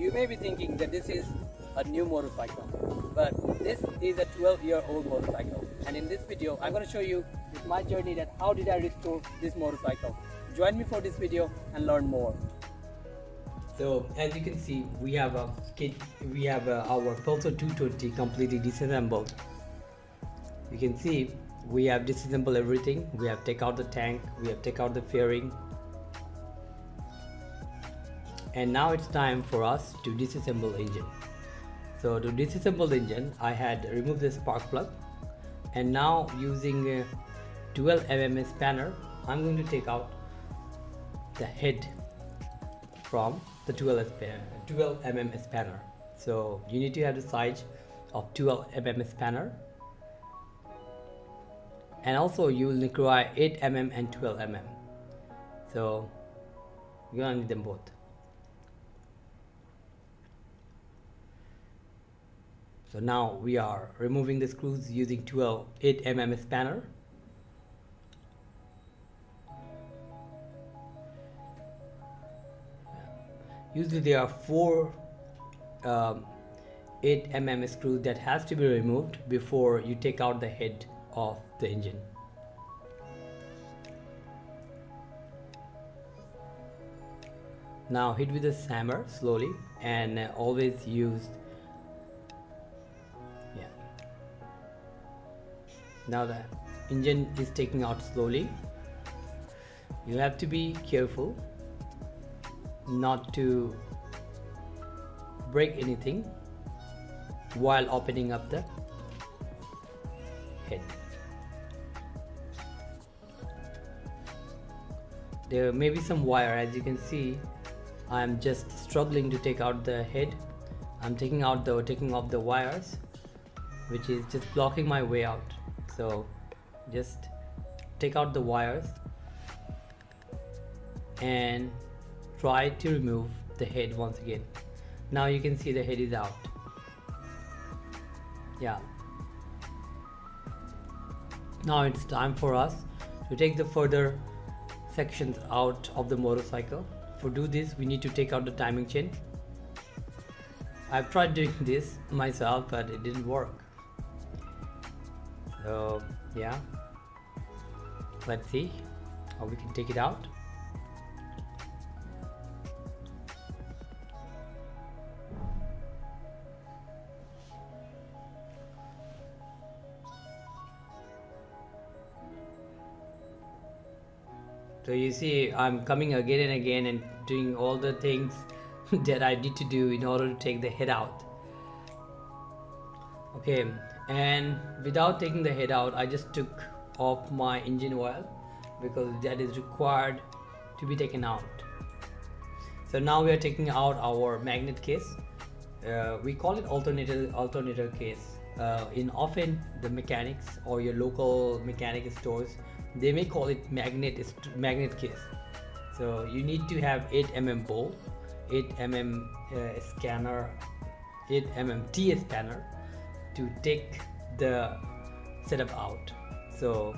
you may be thinking that this is a new motorcycle, but this is a 12-year-old motorcycle, and in this video I'm going to show you with my journey that how did I restore this motorcycle. Join me for this video and learn more. So as you can see, we have a kit. We have our Pulsar 220 completely disassembled. You can see we have disassembled everything. We have take out the tank, we have take out the fairing, and now it's time for us to disassemble engine. So to disassemble the engine, I had removed the spark plug, and now using a 12 mm spanner, I'm going to take out the head from the 12 mm spanner. So you need to have the size of 12 mm spanner, and also you will require 8 mm and 12 mm. So you're gonna need them both. So now we are removing the screws using 8 mm spanner. Usually there are 4 8 mm screws that has to be removed before you take out the head of the engine. Now hit with the hammer slowly, and always use. Now the engine is taking out slowly. You have to be careful not to break anything while opening up the head. There may be some wire. As you can see, I am just struggling to take out the head. I'm taking off the wires, which is just blocking my way out. So just take out the wires and try to remove the head once again. Now you can see the head is out. Yeah. Now it's time for us to take the further sections out of the motorcycle. For do this, we need to take out the timing chain. I've tried doing this myself, but it didn't work. So yeah, let's see how we can take it out. So you see, I'm coming again and again and doing all the things that I need to do in order to take the head out. Okay, and without taking the head out, I just took off my engine oil because that is required to be taken out. So now we are taking out our magnet case. We call it alternator case. Often the mechanics or your local mechanic stores, they may call it magnet case. So you need to have 8 mm bolt, 8 mm scanner, 8 mm T spanner to take the setup out. So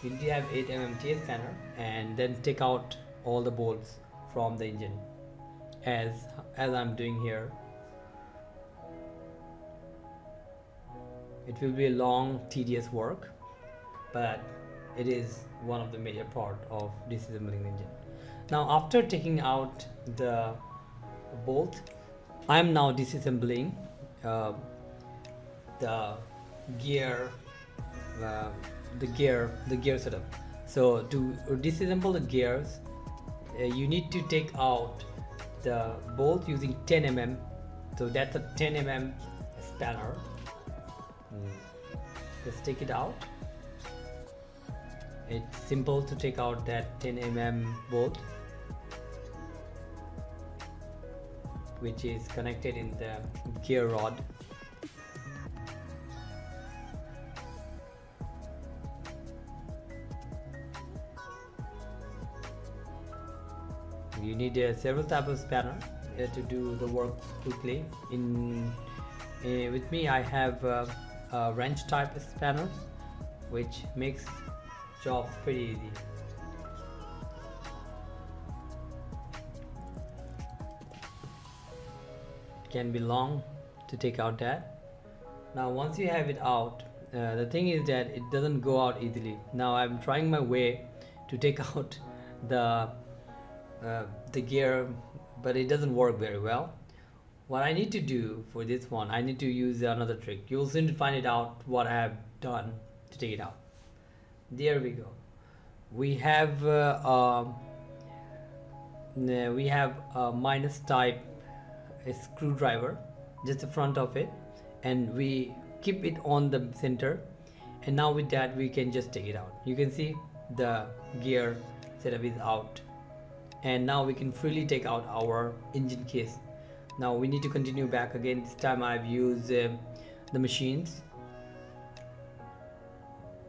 you need to have 8 mm T spanner and then take out all the bolts from the engine, as I'm doing here. It will be a long, tedious work, but it is one of the major part of disassembling the engine. Now after taking out the bolt, I am now disassembling the gear setup. So to disassemble the gears, you need to take out the bolt using 10 mm. So that's a 10 mm spanner. Just take it out. It's simple to take out that 10 mm bolt, which is connected in the gear rod. You need several types of spanner to do the work quickly. With me, I have a wrench type spanner, which makes jobs pretty easy. can be long to take out that. Now once you have it out, the thing is that it doesn't go out easily. Now I'm trying my way to take out the gear, but it doesn't work very well. What I need to do for this one, I need to use another trick. You'll soon find it out what I have done to take it out. There we go. We have a minus type a screwdriver, just the front of it, and we keep it on the center, and now with that we can just take it out. You can see the gear setup is out, and now we can freely take out our engine case. Now we need to continue back again. This time I've used the machines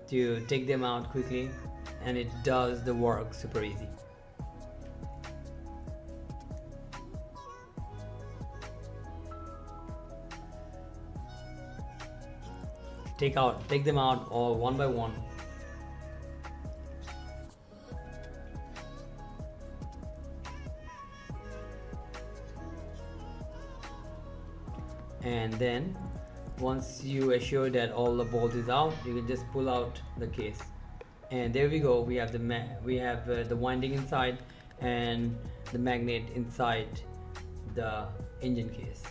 to take them out quickly, and it does the work super easy. Take them out all one by one. And then once you assure that all the bolt is out, you can just pull out the case, and there we go. We have the winding inside and the magnet inside the engine case.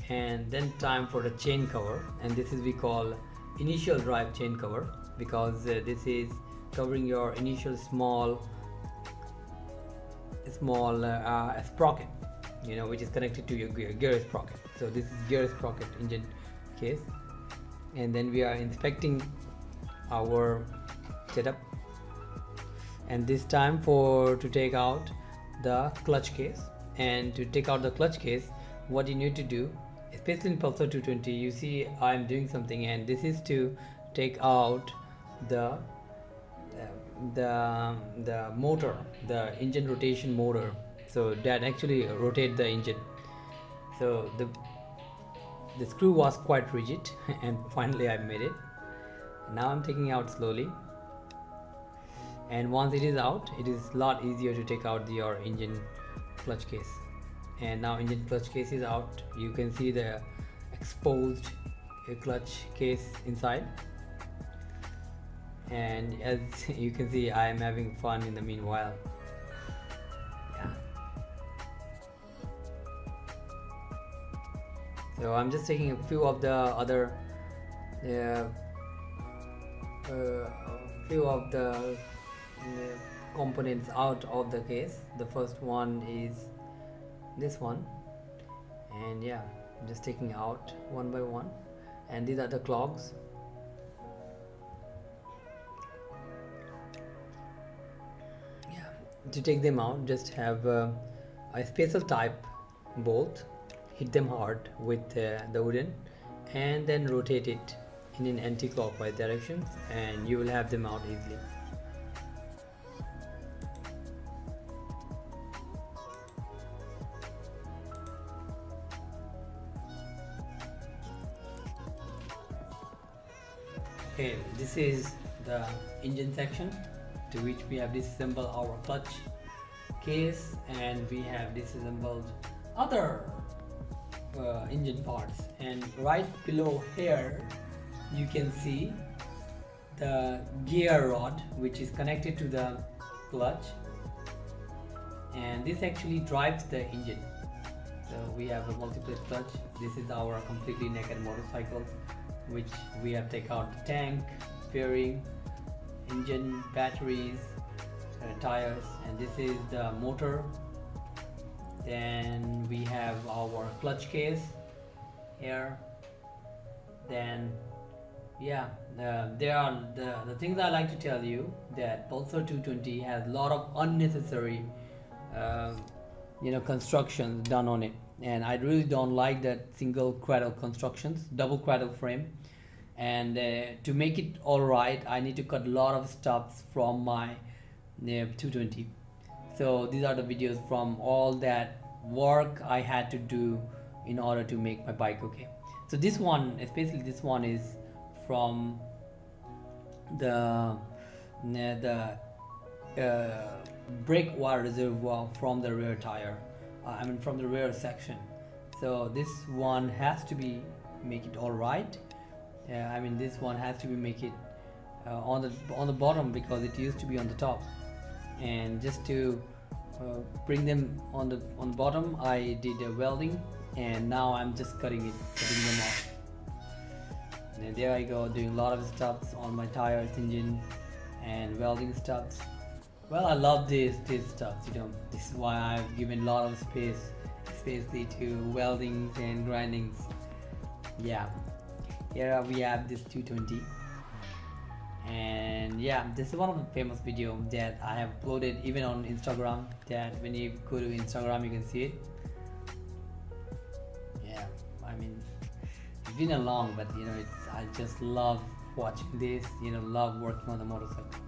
And then time for the chain cover, and this is we call initial drive chain cover, because this is covering your initial small sprocket, you know, which is connected to your gear sprocket. So this is gear sprocket engine case, and then we are inspecting our setup, and this time to take out the clutch case. And to take out the clutch case, what you need to do, especially in Pulsar 220, you see I'm doing something, and this is to take out the motor, the engine rotation motor, so that actually rotate the engine. So the screw was quite rigid and finally I made it. Now I'm taking out slowly, and once it is out, it is a lot easier to take out your engine clutch case. And now engine clutch case is out. You can see the exposed clutch case inside, and as you can see, I am having fun in the meanwhile. Yeah. So I'm just taking a few of the other components out of the case. The first one is this one, and yeah, I'm just taking out one by one, and these are the clogs. Yeah, to take them out, just have a special type bolt, hit them hard with the wooden, and then rotate it in an anti-clockwise direction, and you will have them out easily. Okay, this is the engine section, to which we have disassembled our clutch case, and we have disassembled other engine parts. And right below here you can see the gear rod, which is connected to the clutch, and this actually drives the engine. So we have a multiple clutch. This is our completely naked motorcycle, which we have taken out the tank, fairing, engine, batteries, tires, and this is the motor. Then we have our clutch case here. Then yeah, there are the things I like to tell you, that Pulsar 220 has a lot of unnecessary constructions done on it, and I really don't like that single cradle constructions, double cradle frame. And to make it all right, I need to cut a lot of stuff from my 220. So these are the videos from all that work I had to do in order to make my bike okay. So this one, especially this one, is from the brake water reservoir from the rear tire, from the rear section. So this one has to be make it all right. I mean this one has to be make it on the bottom because it used to be on the top, and just to bring them on the bottom I did a welding, and now I'm just cutting them off. And there I go, doing a lot of stuff on my tires, engine, and welding stuff. Well, I love this stuff, you know. This is why I've given a lot of space, especially to weldings and grindings. Yeah, here we have this 220, and yeah, this is one of the famous video that I have uploaded even on Instagram, that when you go to Instagram you can see it. Yeah, I mean it's been a long, but you know, I just love watching this, you know, love working on the motorcycle.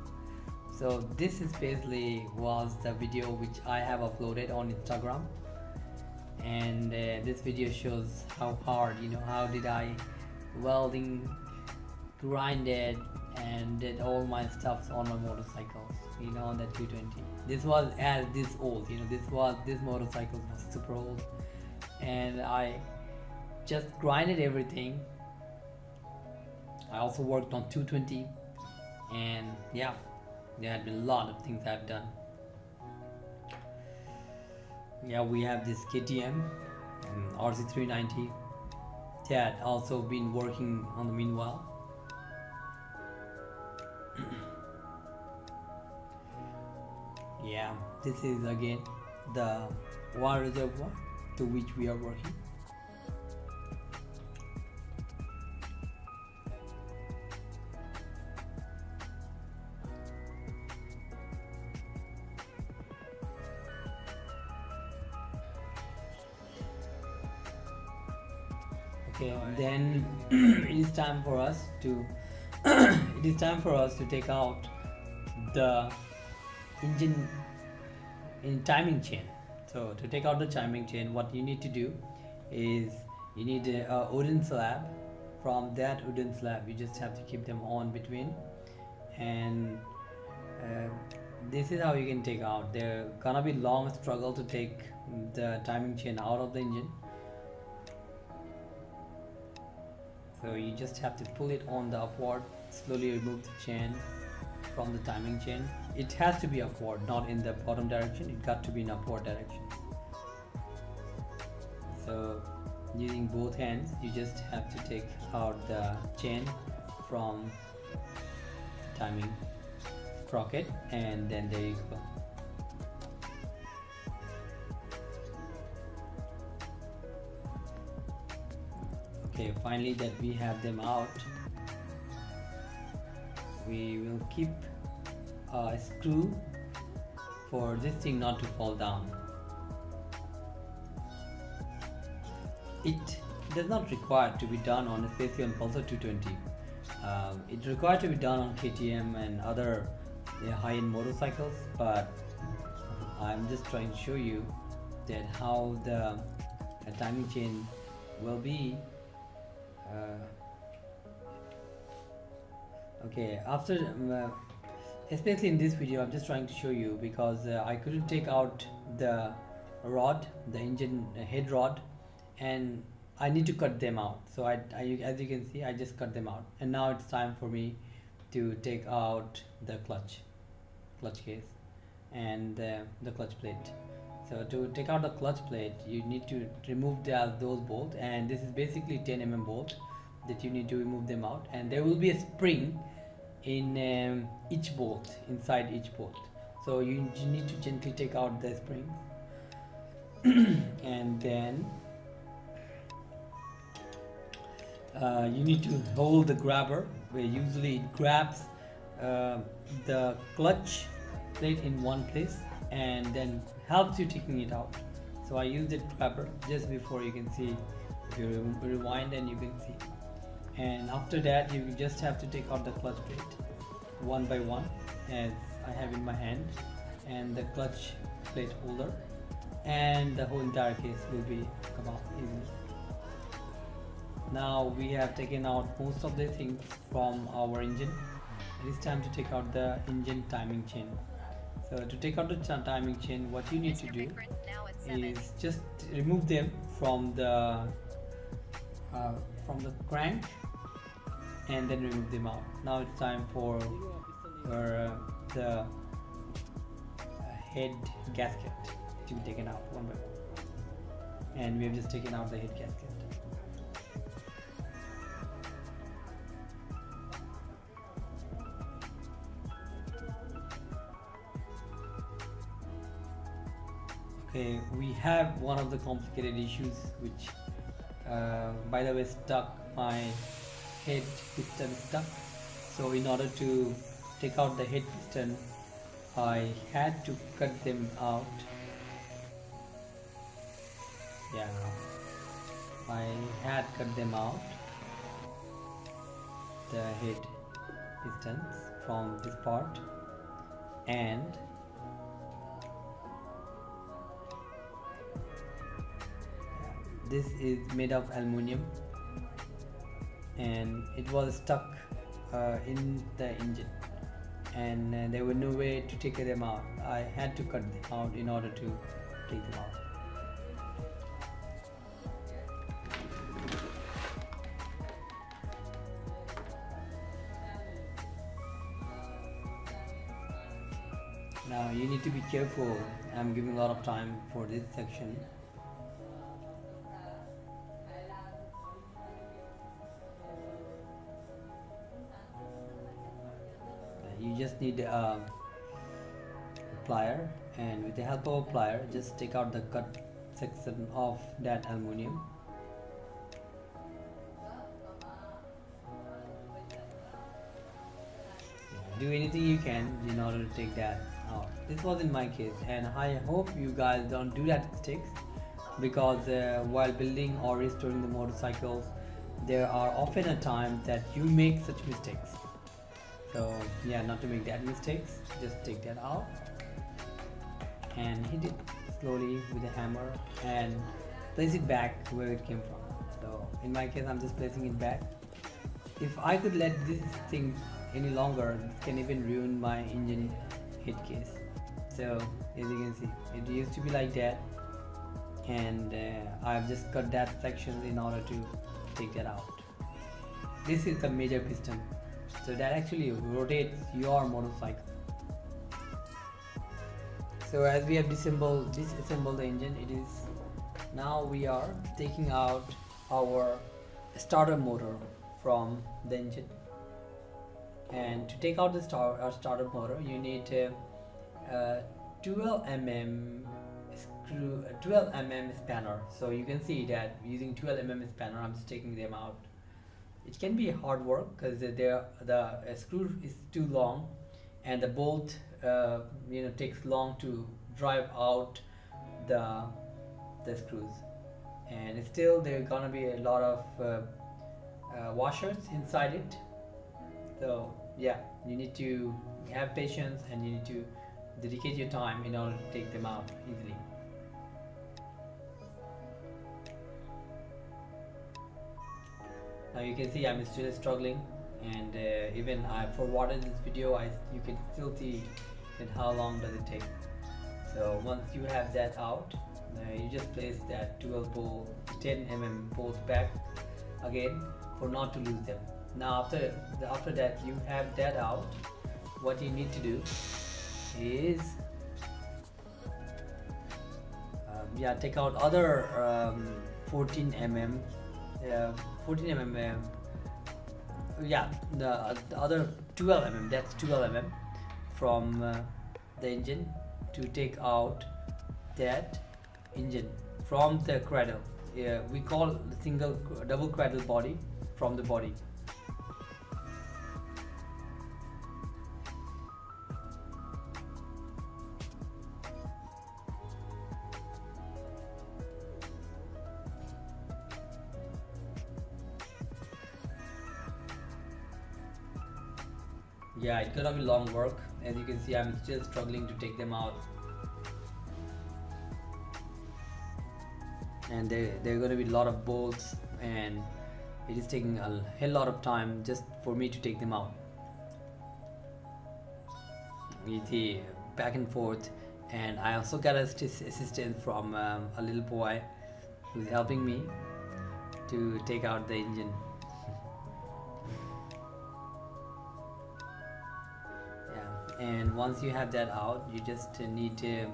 So this is basically was the video which I have uploaded on Instagram, and this video shows how hard, you know, how did I welding, grinded, and did all my stuffs on my motorcycles, you know, on that 220. This was as this old, you know, this motorcycle was super old, and I just grinded everything. I also worked on 220, and yeah, there had been a lot of things I've done. Yeah, we have this KTM RC390 that also been working on the meanwhile. Yeah, this is again the water reservoir to which we are working. Okay, then it is time for us to take out the engine in timing chain. So to take out the timing chain, what you need to do is you need a wooden slab. From that wooden slab you just have to keep them on between, and this is how you can take out. There gonna be long struggle to take the timing chain out of the engine. So you just have to pull it on the upward, slowly remove the chain from the timing chain. It has to be upward, not in the bottom direction. It got to be in upward direction. So using both hands, you just have to take out the chain from the timing sprocket, and then there you go. Okay, finally that we have them out, we will keep a screw for this thing not to fall down. It does not require to be done on, especially on Pulsar 220. It requires to be done on KTM and other high-end motorcycles, but I'm just trying to show you that how the timing chain will be. Okay, after especially in this video I'm just trying to show you because I couldn't take out the rod, the engine head rod, and I need to cut them out. So I as you can see, I just cut them out, and now it's time for me to take out the clutch case and the clutch plate. So to take out the clutch plate, you need to remove those bolts, and this is basically 10 mm bolt that you need to remove them out, and there will be a spring in each bolt, inside each bolt. So you need to gently take out the springs and then you need to hold the grabber, where usually it grabs the clutch plate in one place and then helps you taking it out. So I used the grabber just before. You can see, if you rewind and you can see, and after that you just have to take out the clutch plate one by one, as I have in my hand, and the clutch plate holder, and the whole entire case will be come out easily. Now we have taken out most of the things from our engine. It is time to take out the engine timing chain. So to take out the timing chain, what you need to do is just remove them from the crank and then remove them out. Now it's time for the head gasket to be taken out one by one, and we have just taken out the head gasket. Okay, we have one of the complicated issues which by the way stuck my head piston stuck. So in order to take out the head piston, I had to cut them out. Yeah, I had cut them out, the head pistons from this part, and this is made of aluminium and it was stuck in the engine, and there was no way to take them out. I had to cut them out in order to take them out. Now you need to be careful. I'm giving a lot of time for this section. You just need a plier, and with the help of a plier just take out the cut section of that aluminium. Do anything you can in order to take that out. This was in my case, and I hope you guys don't do that mistakes, because while building or restoring the motorcycles, there are often a time that you make such mistakes. So yeah, not to make that mistakes, just take that out and hit it slowly with a hammer and place it back where it came from. So in my case, I'm just placing it back. If I could let this thing any longer, it can even ruin my engine head case. So as you can see, it used to be like that, and I've just cut that section in order to take that out. This is the major piston, so that actually rotates your motorcycle. So as we have disassembled the engine, it is now we are taking out our starter motor from the engine. And to take out the starter motor, you need a 12 mm spanner. So you can see that using 12 mm spanner, I'm just taking them out. It can be hard work because the screw is too long, and the bolt takes long to drive out the screws, and still there are gonna be a lot of washers inside it. So yeah, you need to have patience and you need to dedicate your time in order to take them out easily. Now you can see I'm still struggling, and even I forwarded this video, you can still see that how long does it take. So once you have that out, you just place that 10 mm bolt back again for not to lose them. Now after that you have that out, what you need to do is take out other 14 mm the other 12 mm, that's 12 mm from the engine, to take out that engine from the cradle. We call double cradle body from the body. Yeah, it's gonna be long work. As you can see, I'm still struggling to take them out, and there are gonna be a lot of bolts, and it is taking a hell lot of time just for me to take them out. You see, back and forth, and I also got assistance from a little boy who's helping me to take out the engine. Yeah, and once you have that out, you just need to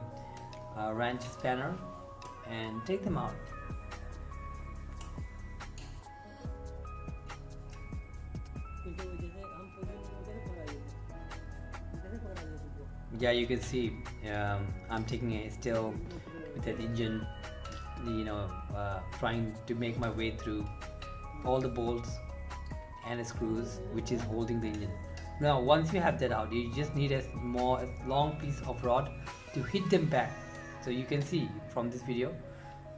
wrench spanner and take them out. Yeah, you can see I'm taking it still with that engine, trying to make my way through all the bolts and screws which is holding the engine. Now once you have that out, you just need a long piece of rod to hit them back. So you can see from this video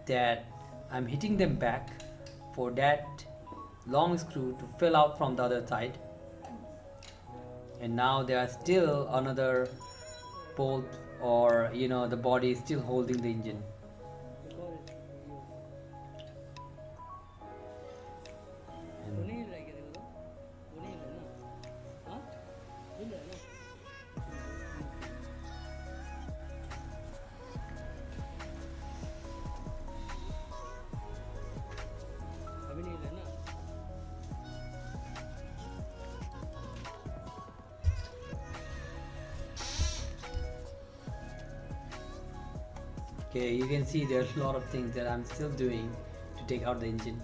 that I'm hitting them back for that long screw to fill out from the other side. And now there are still another bolt, or the body is still holding the engine. Okay, you can see there's a lot of things that I'm still doing to take out the engine,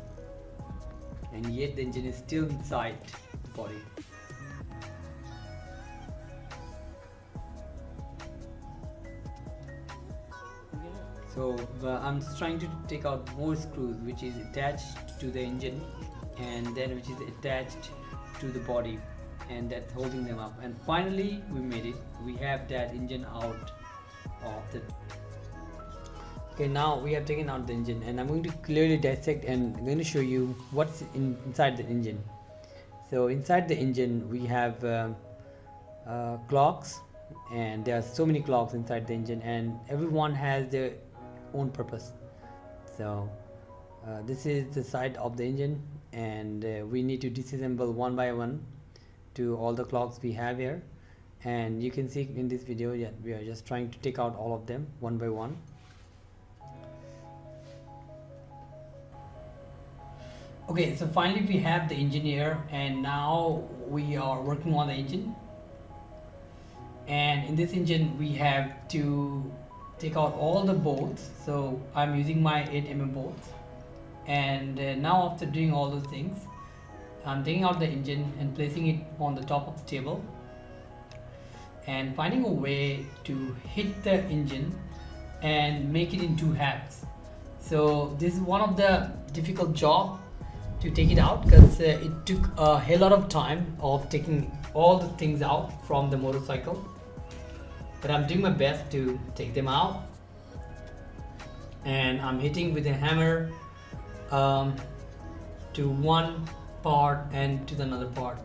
and yet the engine is still inside the body. So I'm just trying to take out more screws which is attached to the engine, and then which is attached to the body, and that's holding them up. And finally we made it. We have that engine out of the. Okay, now we have taken out the engine, and I'm going to clearly dissect and I'm going to show you what's inside the engine. So inside the engine we have clocks, and there are so many clocks inside the engine, and everyone has their own purpose. So this is the side of the engine, and we need to disassemble one by one to all the clocks we have here. And you can see in this video that we are just trying to take out all of them one by one. Okay, so finally we have the engine here, and now we are working on the engine. And in this engine we have to take out all the bolts. So I'm using my 8mm bolts, and now after doing all those things, I'm taking out the engine and placing it on the top of the table and finding a way to hit the engine and make it in two halves. So this is one of the difficult job to take it out, because it took a hell lot of time of taking all the things out from the motorcycle, but I'm doing my best to take them out. And I'm hitting with a hammer to one part and to the another part.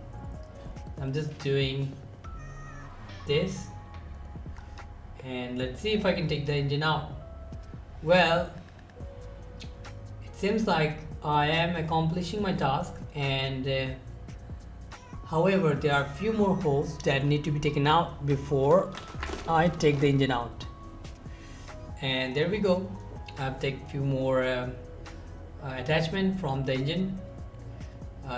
I'm just doing this, and let's see if I can take the engine out. Well, it seems like I am accomplishing my task, and however there are a few more holes that need to be taken out before I take the engine out. And there we go. I've taken a few more attachment from the engine.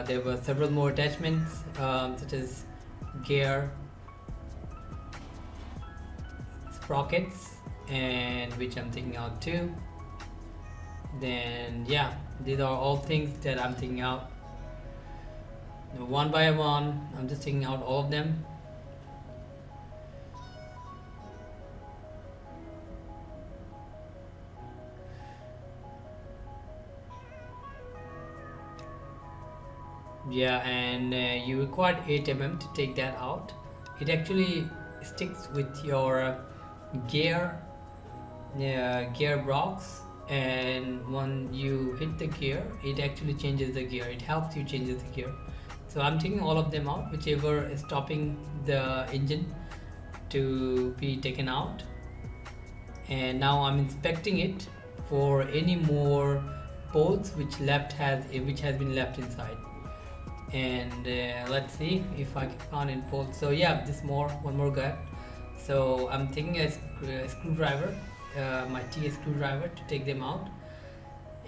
There were several more attachments such as gear, sprockets, and which I'm taking out too. Then yeah, these are all things that I'm taking out. One by one, I'm just taking out all of them. Yeah, and you require 8mm to take that out. It actually sticks with your gear box, and when you hit the gear, it actually changes the gear. It helps you change the gear. So I'm taking all of them out, whichever is stopping the engine to be taken out. And now I'm inspecting it for any more bolts which has been left inside. And let's see if I can find it bolt. So yeah, one more guy. So I'm taking a screwdriver, my TS screwdriver, to take them out,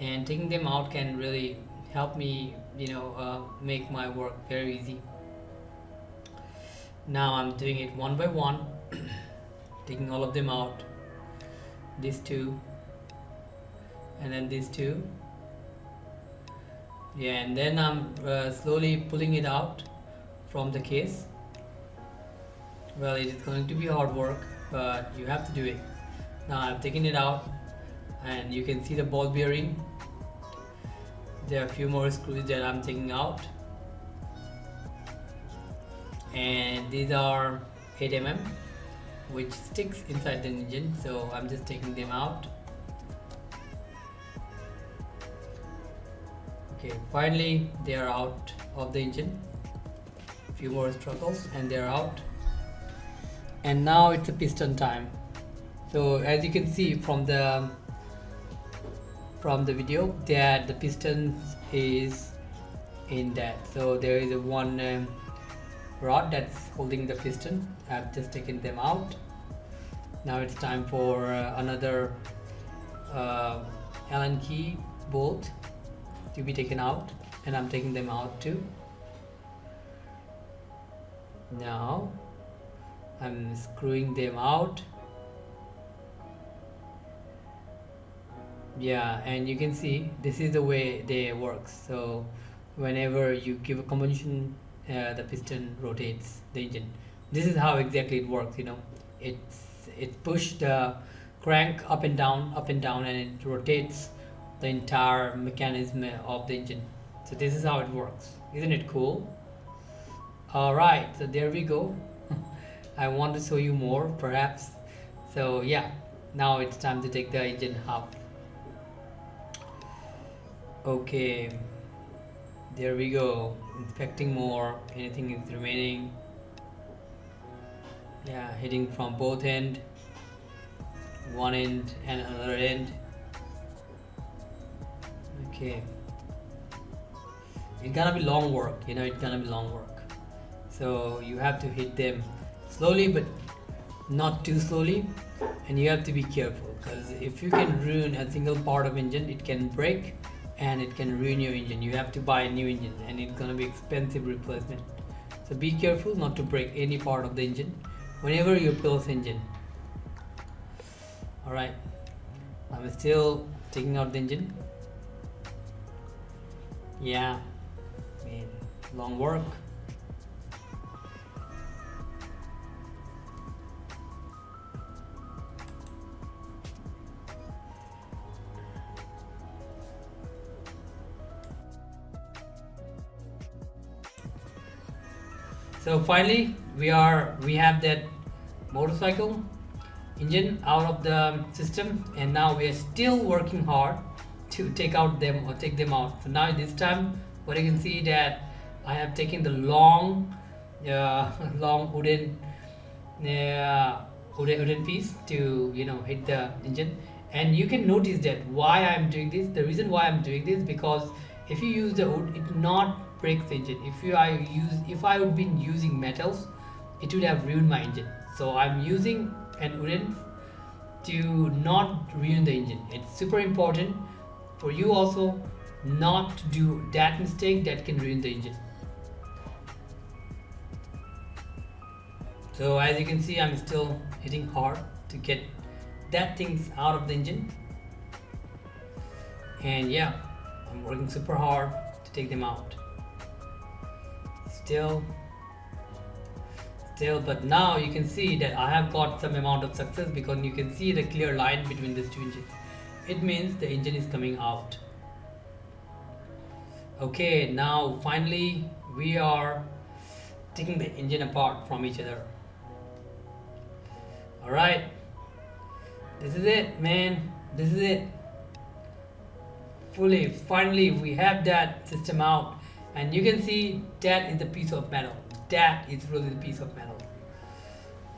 and taking them out can really help me, make my work very easy. Now I'm doing it one by one, taking all of them out, these two, and then these two. Yeah, and then I'm slowly pulling it out from the case. Well, it is going to be hard work, but you have to do it. Now I've taken it out, and you can see the ball bearing. There are a few more screws that I'm taking out, and these are 8 mm which sticks inside the engine, so I'm just taking them out. Okay, finally they are out of the engine. A few more struggles and they are out. And now it's a piston time. So as you can see from the video that the piston is in that. So there is a one rod that's holding the piston. I've just taken them out. Now it's time for another Allen key bolt to be taken out, and I'm taking them out too. Now I'm screwing them out. Yeah, and you can see this is the way they work. So whenever you give a combustion, the piston rotates the engine. This is how exactly it works. It push the crank up and down, and it rotates the entire mechanism of the engine. So this is how it works. Isn't it cool? All right, so there we go. I want to show you more perhaps. So yeah, now it's time to take the engine up. Okay, there we go. Inspecting more, anything is remaining. Yeah, hitting from both end, one end and another end. Okay, it's gonna be long work, it's gonna be long work. So you have to hit them slowly, but not too slowly, and you have to be careful, because if you can ruin a single part of engine, it can break and it can ruin your engine. You have to buy a new engine, and it's gonna be expensive replacement. So be careful not to break any part of the engine whenever you pulse engine. All right, I'm still taking out the engine. Yeah, long work. So finally we have that motorcycle engine out of the system, and now we are still working hard to take them out. So now this time what you can see that I have taken the long wooden piece to hit the engine. And you can notice that why I'm doing this. The reason why I'm doing this, because if you use the wood, it not breaks the engine. If I would been using metals, it would have ruined my engine. So I'm using an wooden to not ruin the engine. It's super important for you also not to do that mistake that can ruin the engine. So as you can see, I'm still hitting hard to get that things out of the engine, and yeah, I'm working super hard to take them out. Still, but now you can see that I have got some amount of success, because you can see the clear line between these two engines. It means the engine is coming out. Okay, now finally we are taking the engine apart from each other. All right, this is it, man. This is it. Finally we have that system out, and you can see that is the piece of metal. That is really the piece of metal.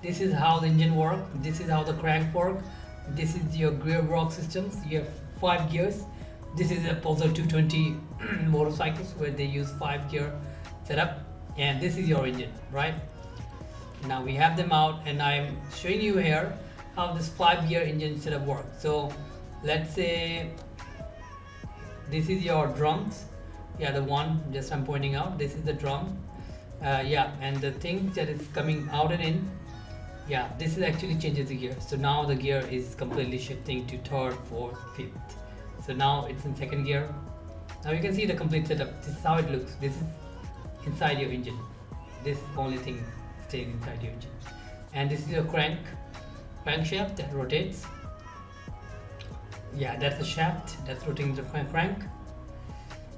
This is how the engine works. This is how the crank works. This is your gearbox systems. You have 5 gears. This is a Pulsar 220 motorcycles where they use 5 gear setup, and this is your engine, right? Now we have them out, and I'm showing you here how this 5-gear engine setup works. So let's say this is your drums. Yeah, the one just I'm pointing out, this is the drum. Yeah, and the thing that is coming out and in, yeah, this is actually changes the gear. So now the gear is completely shifting to third, fourth, fifth. So now it's in second gear. Now you can see the complete setup. This is how it looks. This is inside your engine. This only thing stays inside your engine. And this is your crankshaft that rotates. Yeah, that's the shaft that's rotating the crank.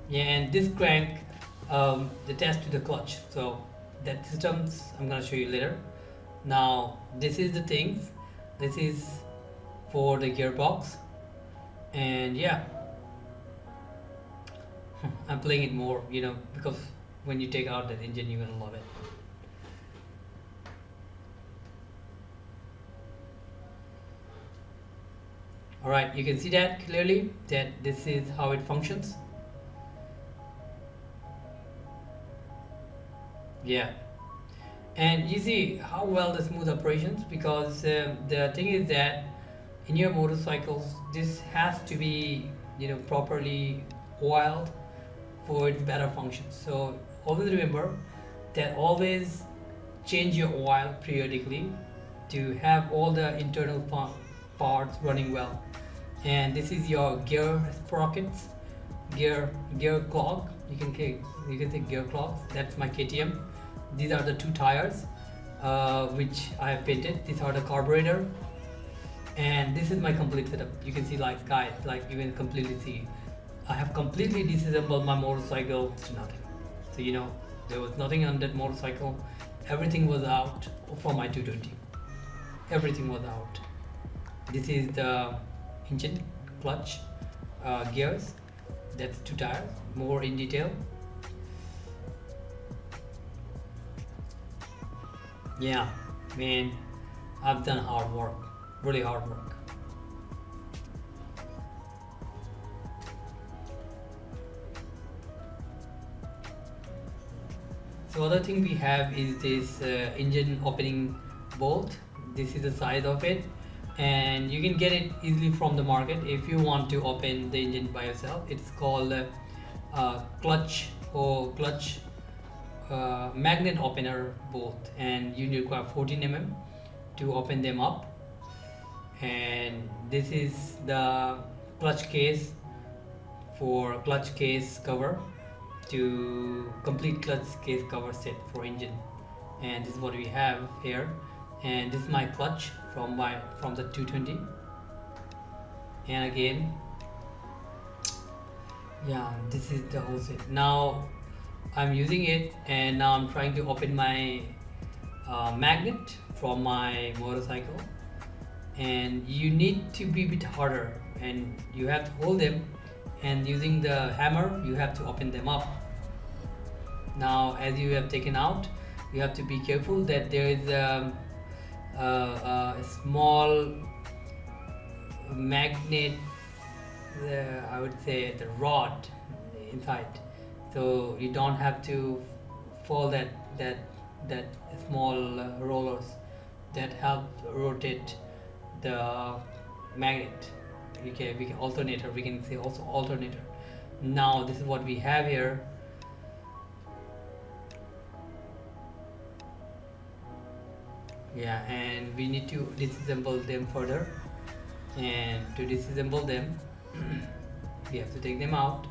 Yeah, and this crank attached to the clutch. So that systems I'm gonna show you later. Now this is the things. This is for the gearbox, and yeah, I'm playing it more, you know, because when you take out that engine, you're gonna love it. Alright, you can see that clearly, that this is how it functions. Yeah, and you see how well the smooth operations, because the thing is that in your motorcycles this has to be, you know, properly oiled for its better function. So always remember that always change your oil periodically to have all the internal parts running well. And this is your gear sprockets, gear clog. You can say gear clogs. That's my KTM. These are the 2 tires which I have painted. These are the carburetor, and this is my complete setup. You can see, like guys, like you can completely see I have completely disassembled my motorcycle to nothing. So you know, there was nothing on that motorcycle. Everything was out for my 220. Everything was out. This is the engine, clutch, gears. That's 2 tires. More in detail. Yeah, man, I've done hard work, really hard work. So other thing we have is this engine opening bolt. This is the size of it, and you can get it easily from the market if you want to open the engine by yourself. It's called clutch magnet opener bolt, and you require 14 mm to open them up. And this is the clutch case for clutch case cover, to complete clutch case cover set for engine. And this is what we have here, and this is my clutch from the 220. And again, yeah, this is the whole set. Now I'm using it, and now I'm trying to open my magnet from my motorcycle, and you need to be a bit harder, and you have to hold them, and using the hammer you have to open them up. Now as you have taken out, you have to be careful that there is a small magnet, I would say the rod inside, so you don't have to fall that small rollers that help rotate the magnet. We can alternator, we can say also alternator. Now this is what we have here. Yeah, and we need to disassemble them further, and to disassemble them we have to take them out,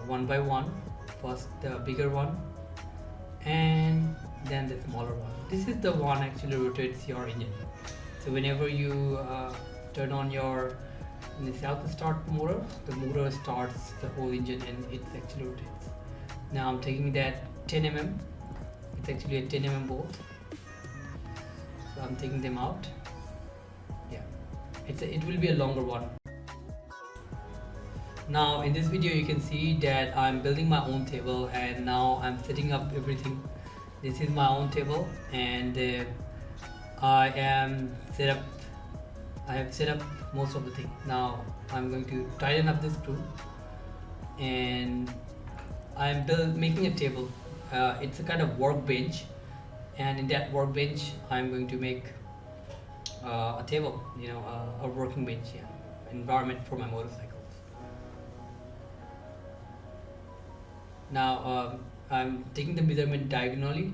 one by one. First the bigger one, and then the smaller one. This is the one actually rotates your engine. So whenever you turn on your self-start motor, the motor starts the whole engine and it actually rotates. Now I'm taking that 10 mm. It's actually a 10 mm bolt. So I'm taking them out. Yeah, it will be a longer one. Now in this video you can see that I'm building my own table, and now I'm setting up everything. This is my own table, and I have set up most of the thing. Now I'm going to tighten up this screw, and I'm making a table. It's a kind of workbench, and in that workbench I'm going to make a table, a working bench, environment for my motorcycles. Now I'm taking the measurement diagonally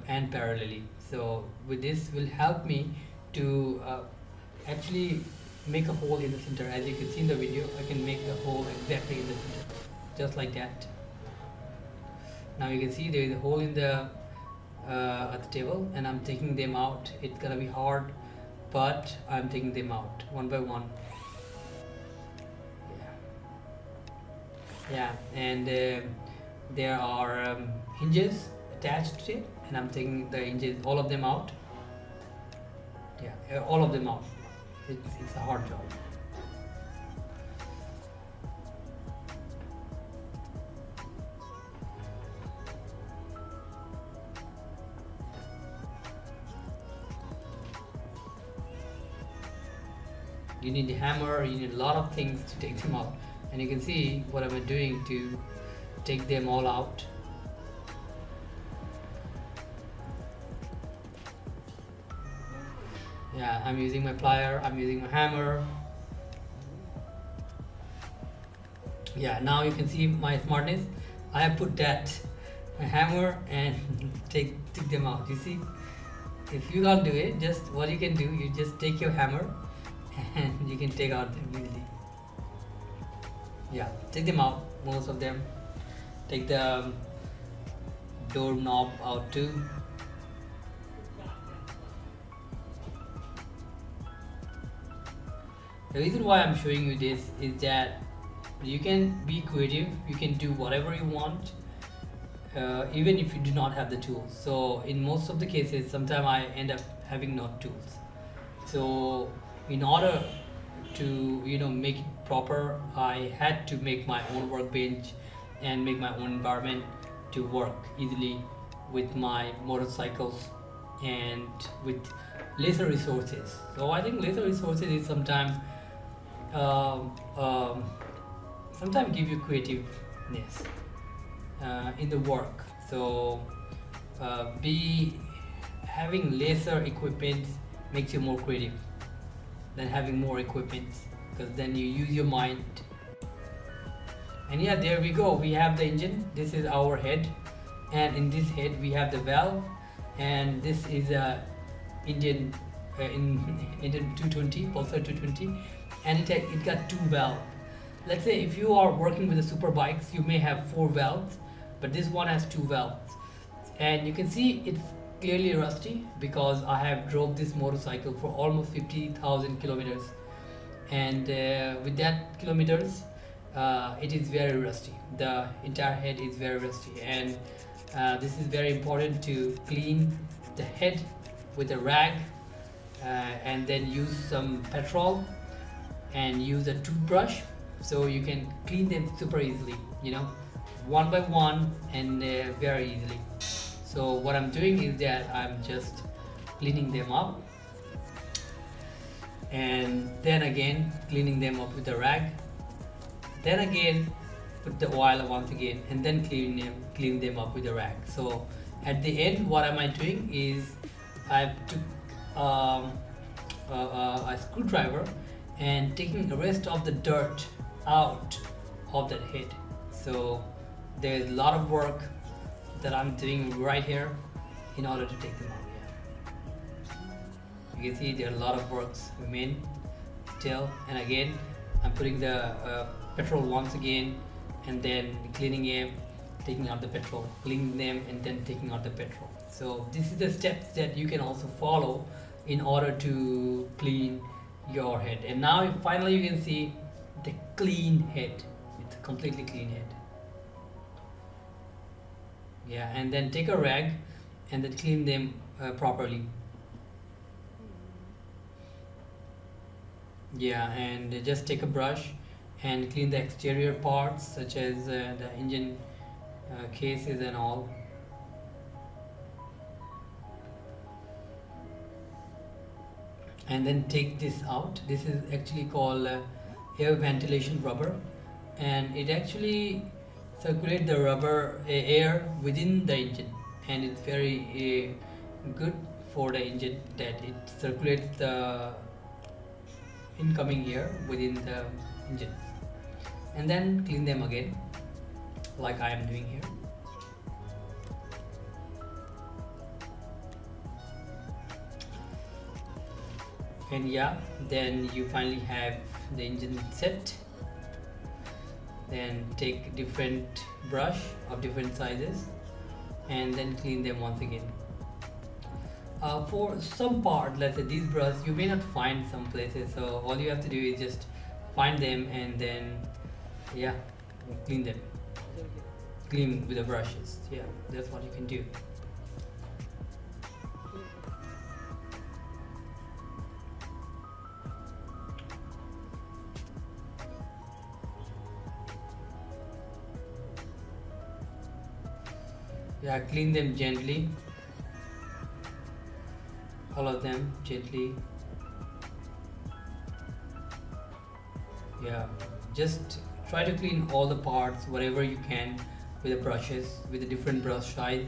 and parallelly. So with this will help me to actually make a hole in the center. As you can see in the video, I can make the hole exactly in the center, just like that. Now you can see there is a hole in the at the table, and I'm taking them out. It's gonna be hard, but I'm taking them out one by one. Yeah, and there are hinges attached to it, and I'm taking the hinges, all of them out. Yeah, all of them out. It's a hard job. You need a hammer, you need a lot of things to take them out. And you can see what I'm doing to take them all out. Yeah, I'm using my plier, I'm using my hammer. Yeah, now you can see my smartness. I have put that my hammer and take them out. You see, if you can't do it, just what you can do, you just take your hammer and you can take out them easily. Yeah, take them out, most of them. Take the door knob out too. The reason why I'm showing you this is that you can be creative, you can do whatever you want, even if you do not have the tools. So in most of the cases, sometimes I end up having no tools. So in order to make it proper, I had to make my own workbench and make my own environment to work easily with my motorcycles and with lesser resources. So I think lesser resources is sometimes give you creativeness in the work. So having lesser equipment makes you more creative than having more equipment, because then you use your mind. And yeah, there we go, we have the engine. This is our head, and in this head we have the valve, and this is a Indian 220 Pulsar 220, and it got two valves. Let's say if you are working with the super bikes, you may have 4 valves, but this one has 2 valves. And you can see it's clearly rusty because I have drove this motorcycle for almost 50,000 kilometers, and with that kilometers it is very rusty. The entire head is very rusty, and this is very important to clean the head with a rag, and then use some petrol and use a toothbrush, so you can clean them super easily, one by one, and very easily. So what I'm doing is that I'm just cleaning them up, and then again cleaning them up with a rag, then again put the oil once again, and then clean them up with a rag. So at the end, what am I doing is I took a screwdriver and taking the rest of the dirt out of that head. So there's a lot of work that I'm doing right here in order to take them out. Yeah. You can see there are a lot of works remain still, and again I'm putting the petrol once again, and then cleaning them, taking out the petrol, cleaning them, and then taking out the petrol. So this is the steps that you can also follow in order to clean your head. And now finally you can see the clean head. It's a completely clean head. Yeah, and then take a rag and then clean them properly. Yeah, and just take a brush and clean the exterior parts, such as the engine cases and all. And then take this out. This is actually called air ventilation rubber, and it actually circulates the rubber air within the engine. and it's very good for the engine that it circulates the incoming air within the engine. And then clean them again like I am doing here. And yeah, then you finally have the engine set. Then take different brush of different sizes and then clean them once again. For some part, let's say these brushes, you may not find some places, so all you have to do is just find them and then yeah, clean them. Clean with the brushes. Yeah, that's what you can do. Yeah, clean them gently. All of them gently. Yeah, just try to clean all the parts whatever you can with the brushes, with a different brush size.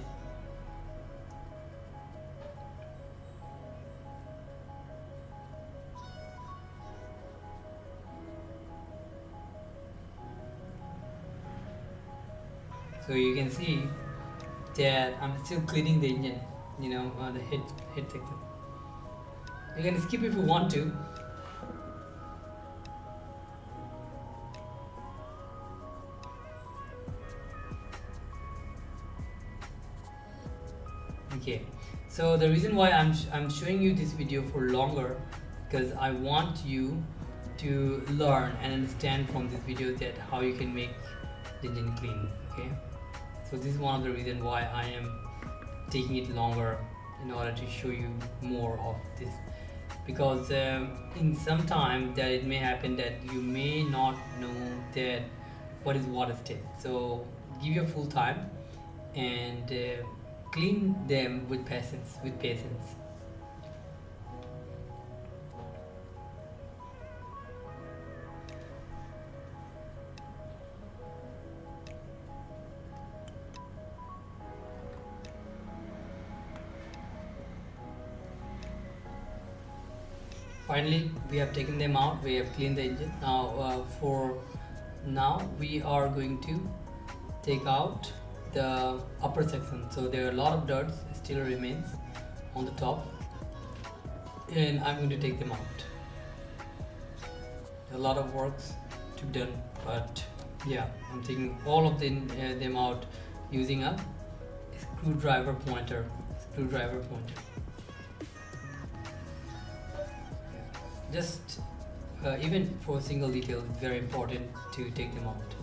So you can see that I'm still cleaning the engine, the head section. You can skip if you want to. Okay, so the reason why I'm showing you this video for longer, because I want you to learn and understand from this video that how you can make the engine clean. Okay, so this is one of the reasons why I am taking it longer in order to show you more of this, because in some time that it may happen that you may not know that what is water step. So give your full time and clean them with patience. Finally, we have taken them out, we have cleaned the engine. Now we are going to take out the upper section. So there are a lot of dirt still remains on the top, and I'm going to take them out. A lot of works to be done, but yeah, I'm taking all of them out using a screwdriver pointer. Just even for a single detail, it's very important to take them out.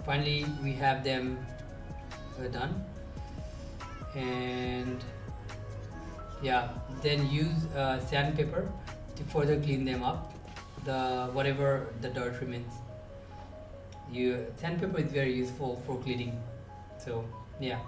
Finally, we have them done, and yeah, then use sandpaper to further clean them up, whatever the dirt remains. Sandpaper is very useful for cleaning. So yeah.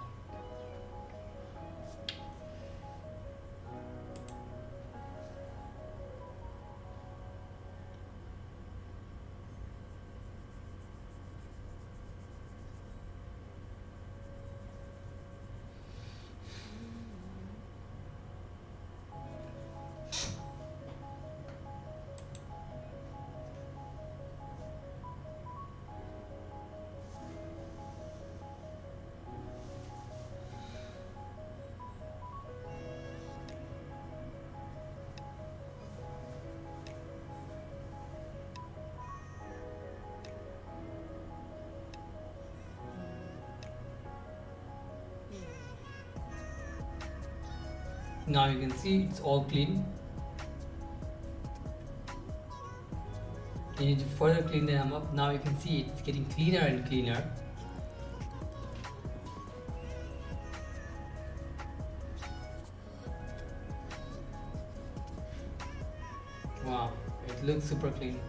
Now you can see it's all clean. You need to further clean them up. Now you can see it's getting cleaner and cleaner. Wow, it looks super clean.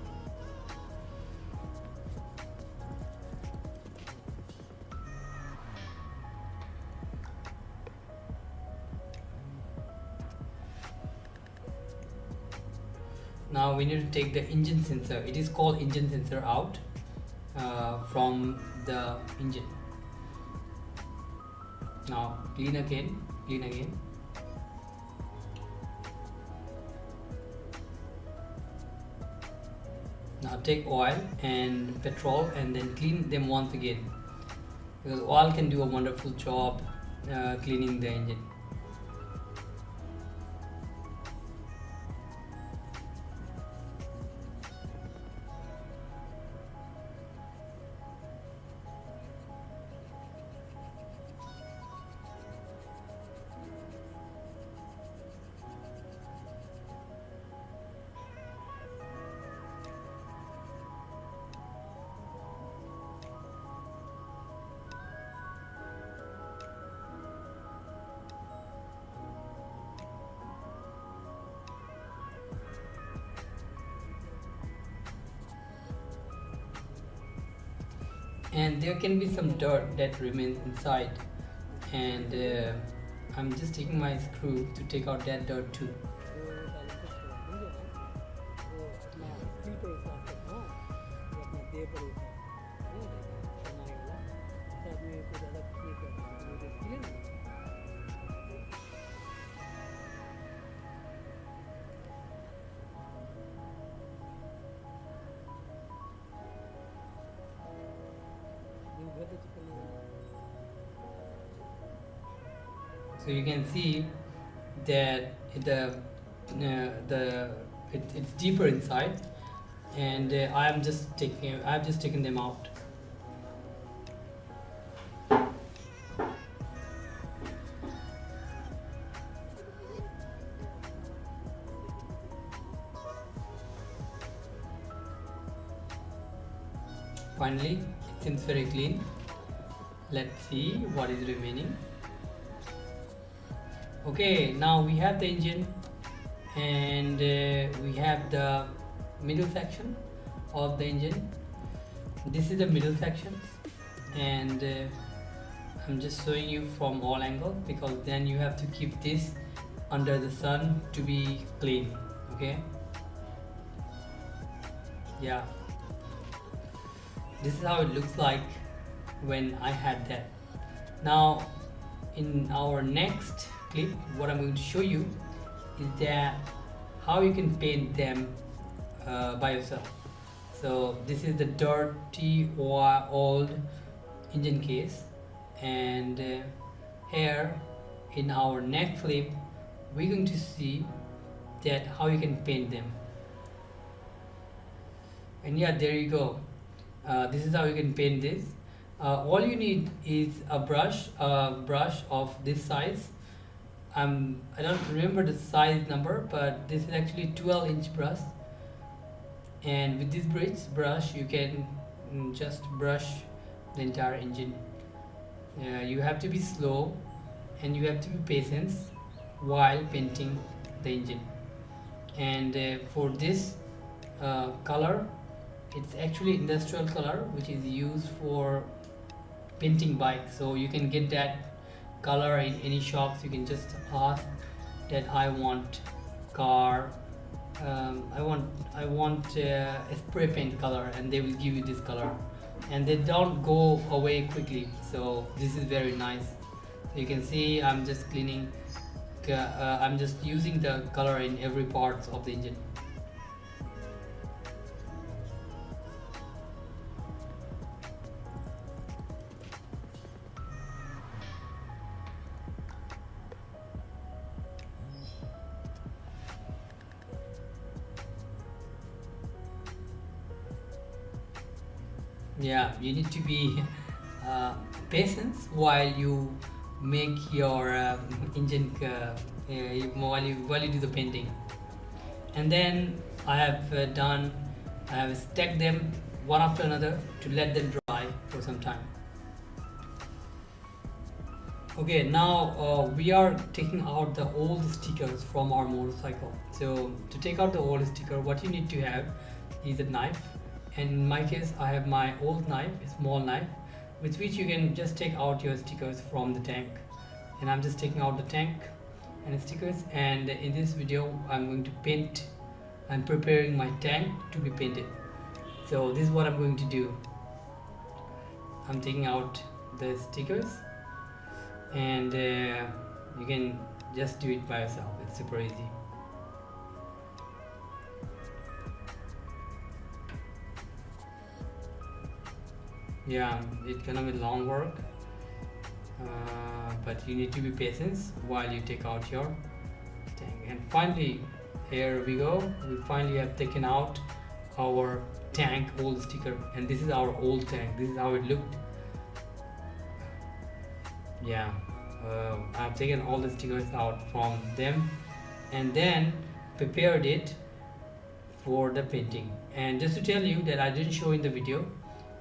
Now we need to take the engine sensor, it is called engine sensor, out from the engine. Now clean again. Now take oil and petrol and then clean them once again, because oil can do a wonderful job cleaning the engine. And there can be some dirt that remains inside, and I'm just taking my screw to take out that dirt too. So you can see that it's deeper inside, and I've just taken them out. Finally, it seems very clean. Let's see what is remaining. Okay, now we have the engine, and we have the middle section of the engine. This is the middle section, and I'm just showing you from all angles, because then you have to keep this under the sun to be clean. Okay, yeah, this is how it looks like when I had that. Now in our next clip, what I'm going to show you is that how you can paint them by yourself. So this is the dirty or old engine case, and here in our next clip we're going to see that how you can paint them. And yeah, there you go. This is how you can paint this. All you need is a brush of this size. I don't remember the size number, but this is actually 12-inch brush, and with this brush you can just brush the entire engine. You have to be slow and you have to be patient while painting the engine. And for this color, it's actually industrial color which is used for painting bikes, so you can get that color in any shops. You can just ask that I want car, I want a spray paint color, and they will give you this color, and they don't go away quickly. So this is very nice. So you can see I'm just cleaning, I'm just using the color in every part of the engine. Yeah, you need to be patient while you make your engine while you do the painting. And then I have stacked them one after another to let them dry for some time. Okay, now we are taking out the old stickers from our motorcycle. So to take out the old sticker, what you need to have is a knife, and in my case I have my old knife, a small knife, with which you can just take out your stickers from the tank. And I'm just taking out the tank and the stickers, and in this video I'm going to paint I'm preparing my tank to be painted. So this is what I'm going to do. I'm taking out the stickers, and you can just do it by yourself. It's super easy. Yeah, it's gonna be long work, but you need to be patient while you take out your tank. And finally, here we go. We finally have taken out our tank old sticker, and this is our old tank. This is how it looked. Yeah, I've taken all the stickers out from them and then prepared it for the painting. And just to tell you that I didn't show in the video,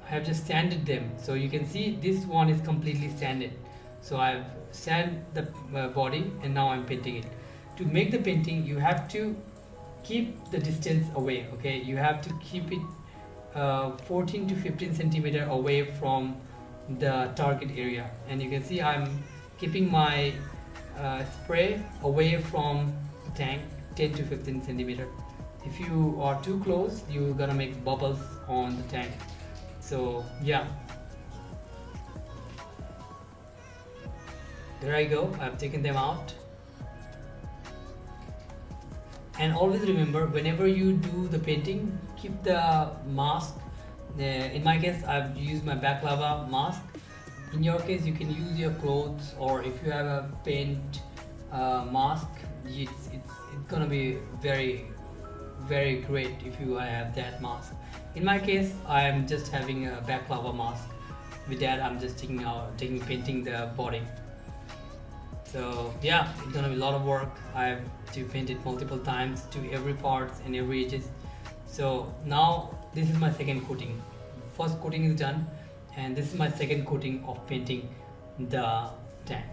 I have just sanded them. So you can see this one is completely sanded. So I've sanded the body, and now I'm painting it. To make the painting, you have to keep the distance away. Okay, you have to keep it 14 to 15 centimeter away from the target area. And you can see I'm keeping my spray away from the tank 10 to 15 centimeter. If you are too close, you're gonna make bubbles on the tank. So yeah, there I go. I've taken them out. And always remember, whenever you do the painting, keep the mask. In my case, I've used my baklava mask. In your case, you can use your clothes, or if you have a paint mask, it's gonna be very great if you have that mask. In my case, I am just having a baklava mask. With that, I'm just painting the body. So yeah, it's gonna be a lot of work. I have to paint it multiple times to every part and every edges. So now this is my second coating. First coating is done, and this is my second coating of painting the tank.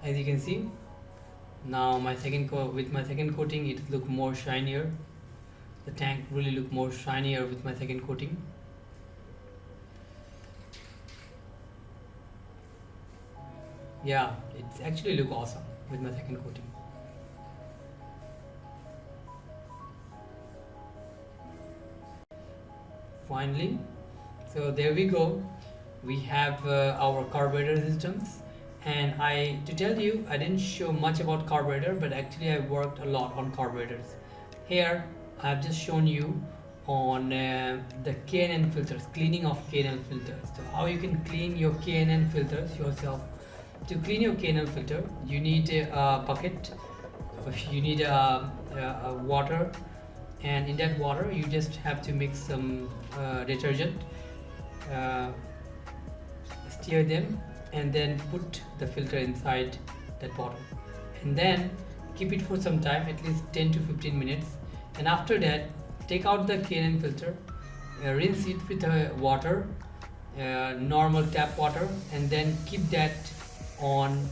As you can see, now with my second coating, it look more shinier. The tank really look more shinier with my second coating. Yeah, it's actually look awesome with my second coating. Finally, so there we go. We have our carburetor systems. And to tell you, I didn't show much about carburetor, but actually I worked a lot on carburetors. Here I've just shown you on the K&N filters, cleaning of K&N filters. So how you can clean your K&N filters yourself. To clean your K&N filter, you need a bucket, you need a water, and in that water you just have to mix some detergent, stir them, and then put the filter inside that bottle, and then keep it for some time, at least 10 to 15 minutes. And after that, take out the K&N filter, rinse it with water, normal tap water, and then keep that on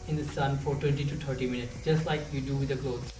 in the sun for 20 to 30 minutes, just like you do with the clothes.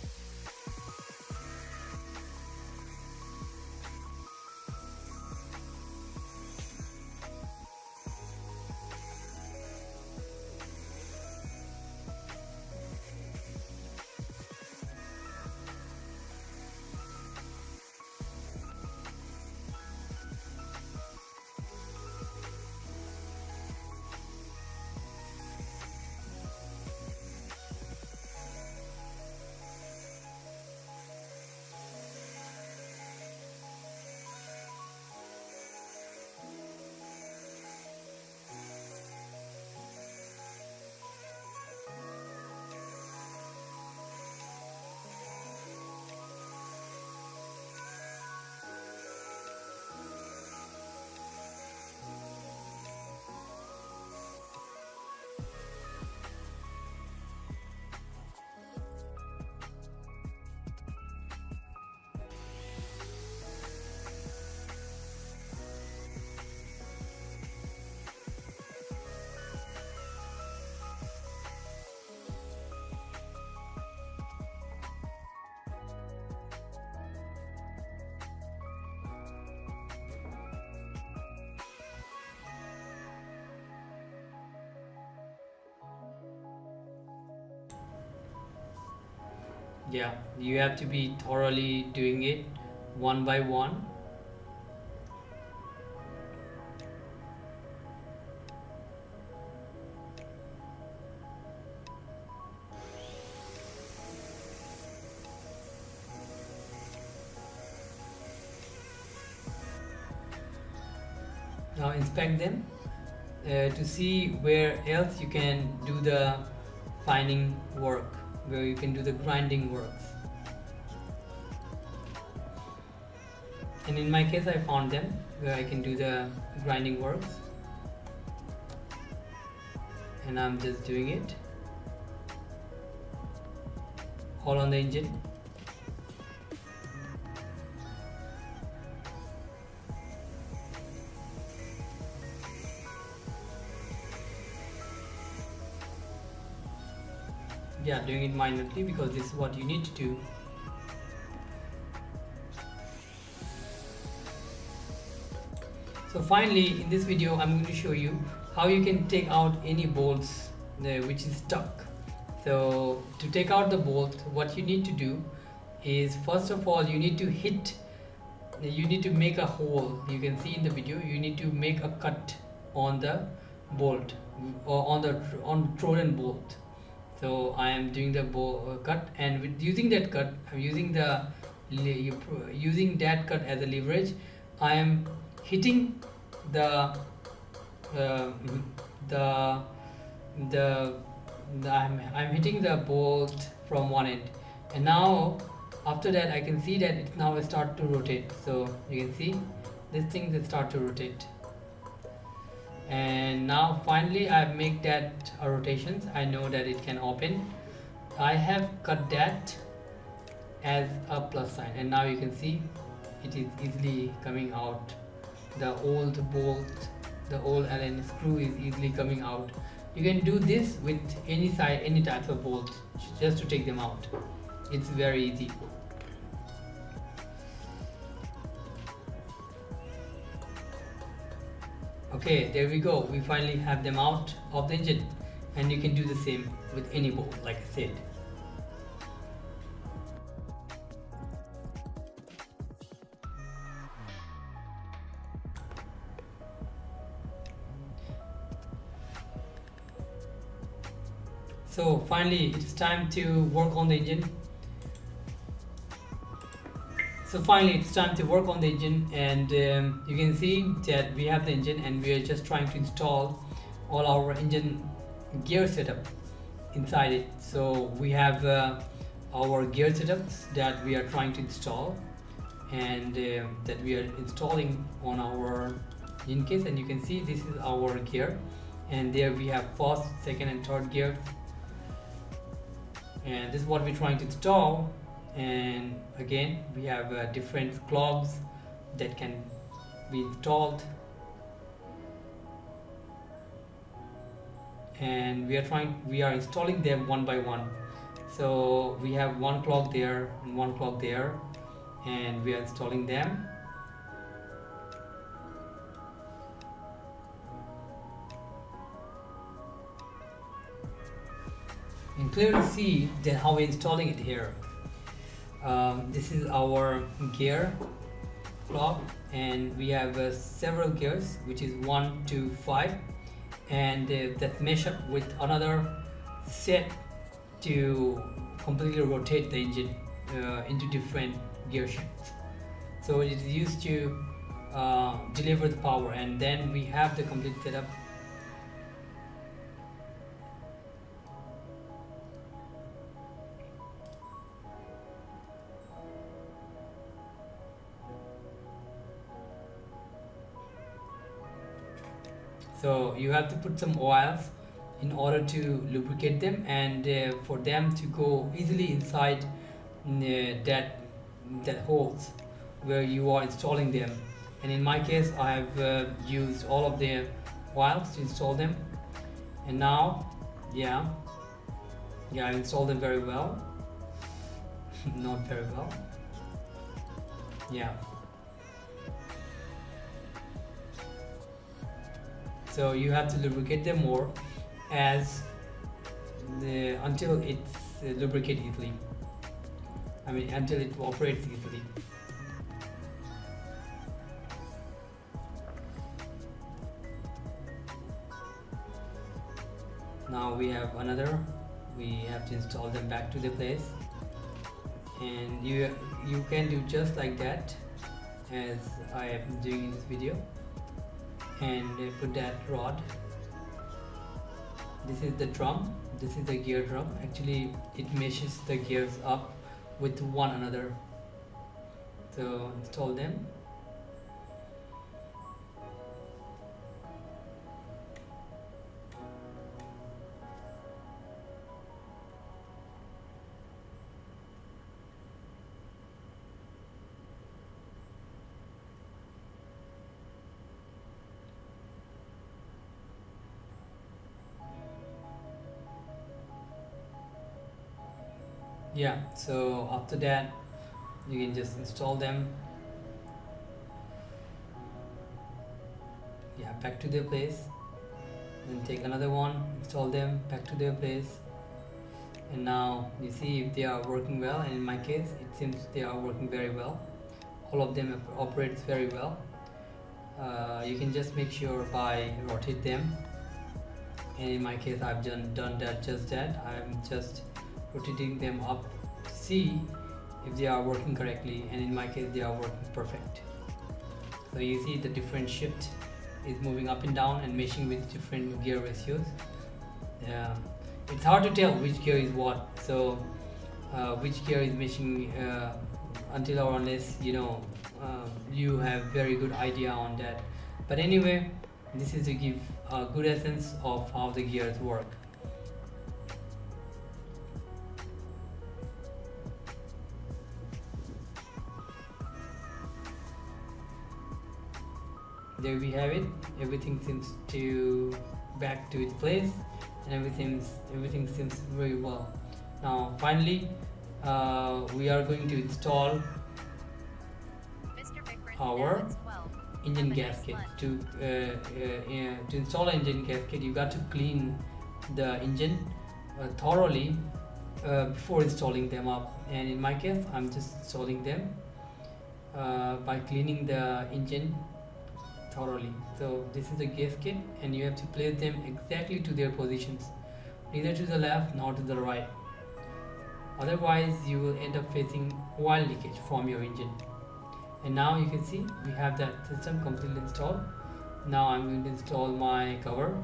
Yeah, you have to be thoroughly doing it one by one. Now inspect them to see where else you can do the fining work, where you can do the grinding works. And in my case I found them where I can do the grinding works, and I'm just doing it all on the engine. Yeah, doing it minutely because this is what you need to do. So finally, in this video I'm going to show you how you can take out any bolts which is stuck. So to take out the bolt, what you need to do is, first of all, you need to make a hole. You can see in the video, you need to make a cut on the bolt or on the Trojan bolt. So I am doing the cut, and with using that cut, I'm using that cut as a leverage. I am hitting I'm hitting the bolt from one end, and now after that I can see that it now start to rotate. So you can see this thing that start to rotate, and now finally I make that rotations. I know that it can open. I have cut that as a plus sign, and now you can see it is easily coming out. The old bolt, the old Allen screw is easily coming out. You can do this with any side, any types of bolts, just to take them out. It's very easy. Okay, there we go. We finally have them out of the engine, and you can do the same with any bolt, like I said. So finally, it's time to work on the engine. And you can see that we have the engine, and we are just trying to install all our engine gear setup inside it. So we have our gear setups that we are trying to install, and that we are installing on our engine case. And you can see this is our gear, and there we have first, second and third gears, and this is what we're trying to install. And again, we have different clogs that can be installed, and we are installing them one by one. So we have one clog there and one clog there, and we are installing them. You can clearly see that how we're installing it here. This is our gear clock, and we have several gears, which is 1 to 5, and that mesh up with another set to completely rotate the engine into different gear shifts. So it is used to deliver the power, and then we have the complete setup. So you have to put some oils in order to lubricate them, and for them to go easily inside that holes where you are installing them. And in my case, I have used all of the oils to install them, and now I installed them very well. Not very well. So you have to lubricate them more until it's lubricated easily. I mean until it operates easily. Now we have another, we have to install them back to the place, and you can do just like that as I am doing in this video, and put that rod. This is the drum, this is the gear drum. Actually it meshes the gears up with one another, so install them. Yeah, so after that you can just install them, yeah, back to their place. Then take another one, install them back to their place, and now you see if they are working well, and in my case it seems they are working very well. All of them operates very well. You can just make sure by rotate them, and in my case I've done that, just that. I'm just rotating them up to see if they are working correctly, and in my case they are working perfect. So you see the different shift is moving up and down and meshing with different gear ratios. It's hard to tell which gear is what, so which gear is meshing until or unless you have very good idea on that. But anyway, this is to give a good essence of how the gears work. There we have it. Everything seems to back to its place, and everything seems very well. Now finally we are going to install our engine gasket. To install an engine gasket, you got to clean the engine thoroughly before installing them up, and in my case I'm just installing them by cleaning the engine thoroughly. So this is the gasket, and you have to place them exactly to their positions, neither to the left nor to the right, otherwise you will end up facing oil leakage from your engine. And now you can see we have that system completely installed. Now I'm going to install my cover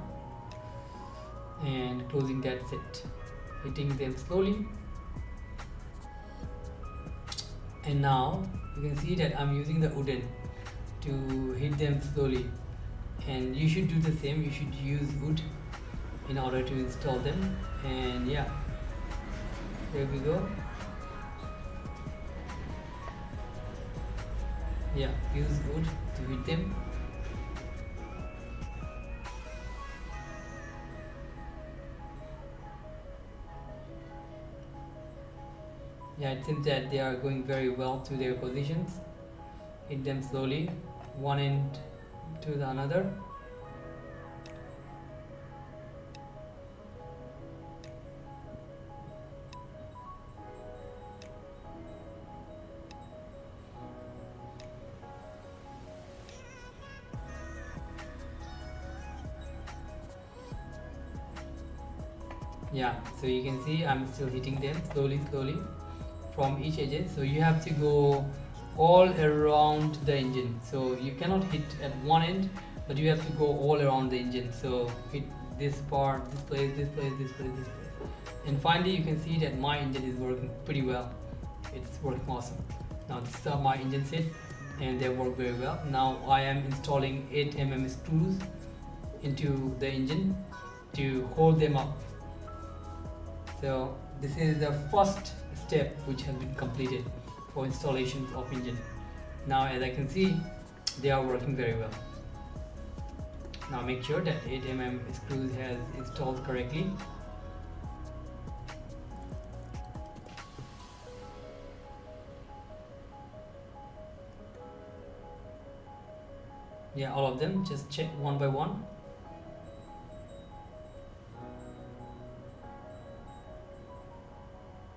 and closing that set, hitting them slowly, and now you can see that I'm using the wooden to hit them slowly, and you should do the same. You should use wood in order to install them. And yeah, there we go. Yeah, use wood to hit them. Yeah, it seems that they are going very well to their positions. Hit them slowly, one end to the another. Yeah, so you can see I'm still hitting them slowly from each edges. So you have to go all around the engine, so you cannot hit at one end, but you have to go all around the engine. So hit this part, this place, this place, this place, this place, and finally you can see that my engine is working pretty well. It's working awesome. Now these are my engine set, and they work very well. Now I am installing 8mm screws into the engine to hold them up. So this is the first step which has been completed for installation of engine. Now as I can see, they are working very well. Now make sure that 8mm screws has installed correctly. Yeah, all of them, just check one by one.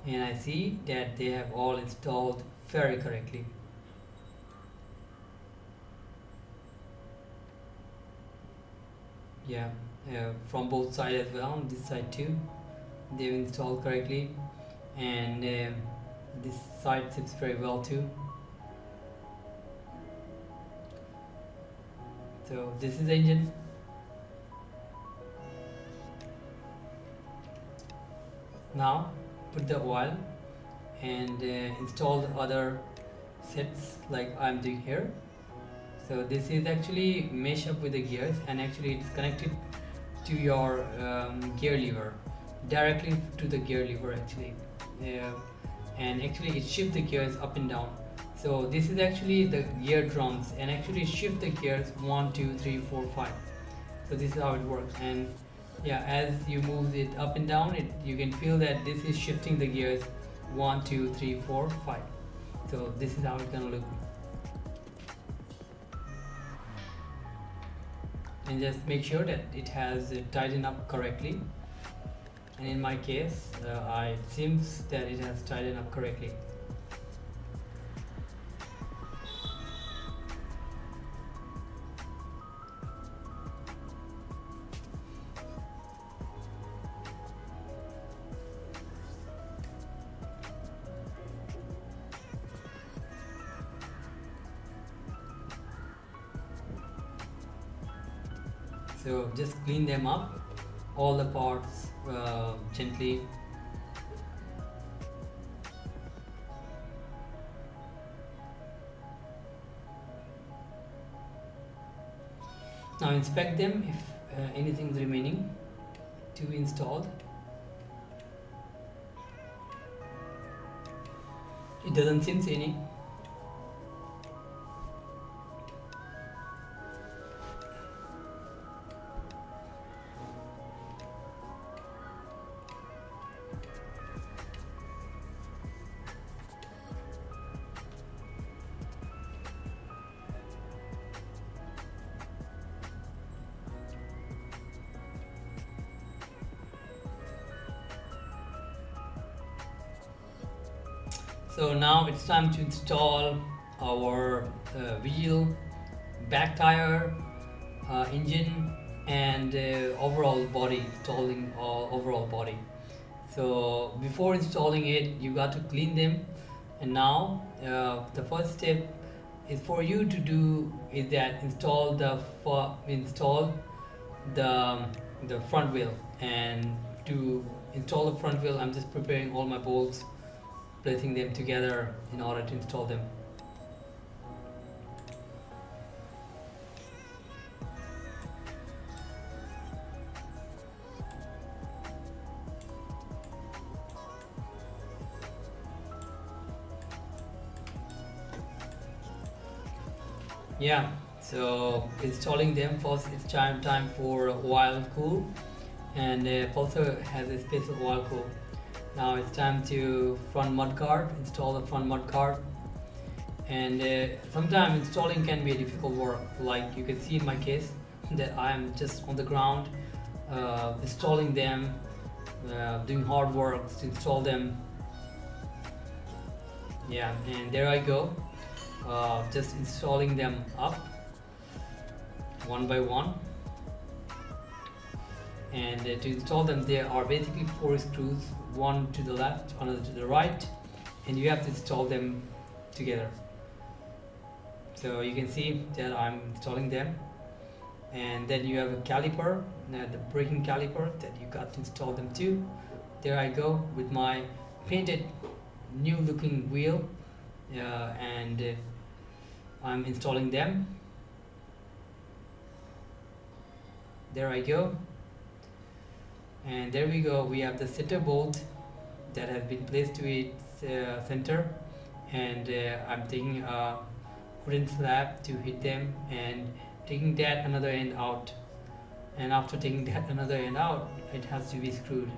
and I see that they have all installed very correctly. Yeah, from both sides as well, on this side too they've installed correctly, and this side sits very well too. So this is the engine. Now put the oil and install the other sets like I'm doing here. So this is actually mesh up with the gears, and actually it's connected to your gear lever, directly to the gear lever actually, and actually it shifts the gears up and down. So this is actually the gear drums, and actually shift the gears 1 2 3 4 5. So this is how it works, and yeah, as you move it up and down, you can feel that this is shifting the gears 1 2 3 4 5. So this is how it's gonna look. And just make sure that it has tightened up correctly, and in my case it seems that it has tightened up correctly. So just clean them up, all the parts gently. Now inspect them if anything is remaining to be installed. It doesn't seem any. So now it's time to install our wheel, back tire, engine, and overall body, installing overall body. So before installing it, you got to clean them, and now the first step is for you to do is that install the front wheel. And to install the front wheel, I'm just preparing all my bolts, placing them together in order to install them. Yeah, so installing them first, it's time for oil cool, and Pulsar has a special oil cool. Now it's time to front mud guard, install the front mud guard. And sometimes installing can be a difficult work, like you can see in my case that I am just on the ground installing them, doing hard work to install them. Yeah, and there I go, just installing them up one by one. And to install them, there are basically 4 screws, one to the left, another to the right, and you have to install them together. So you can see that I'm installing them, and then you have a caliper, the braking caliper that you got to install them too. There I go with my painted new looking wheel, and I'm installing them. There I go. And there we go, we have the center bolt that has been placed to its center, and I'm taking a wooden slab to hit them and taking that another end out, and after taking that another end out, it has to be screwed.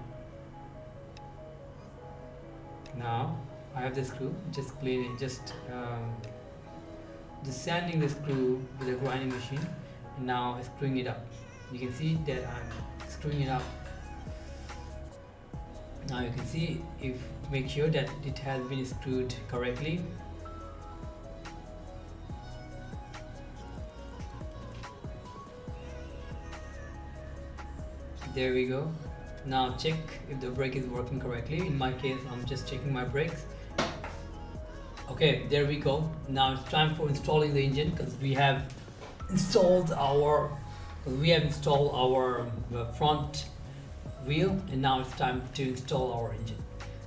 Now I have the screw, just cleaning, just sanding the screw with a grinding machine, and now screwing it up. You can see that I'm screwing it up. Now you can see, if make sure that it has been screwed correctly. There we go. Now check if the brake is working correctly. In my case, I'm just checking my brakes. Okay, there we go. Now it's time for installing the engine, because we have installed our front wheel, and now it's time to install our engine.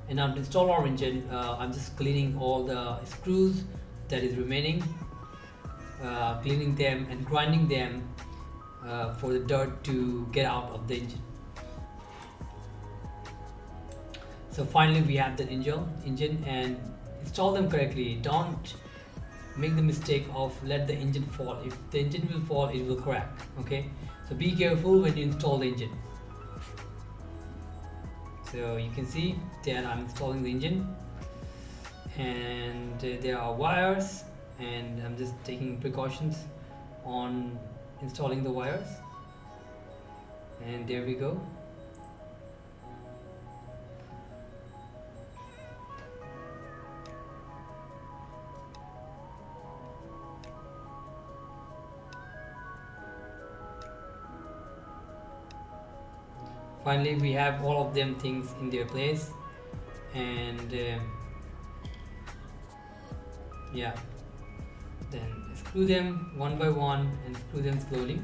And now to install our engine, I'm just cleaning all the screws that is remaining, cleaning them and grinding them for the dirt to get out of the engine. So finally we have the engine, and install them correctly. Don't make the mistake of let the engine fall. If the engine will fall, it will crack. Okay, so be careful when you install the engine. So you can see that I'm installing the engine, and there are wires, and I'm just taking precautions on installing the wires. And there we go. Finally we have all of them things in their place, and yeah, then screw them one by one and screw them slowly.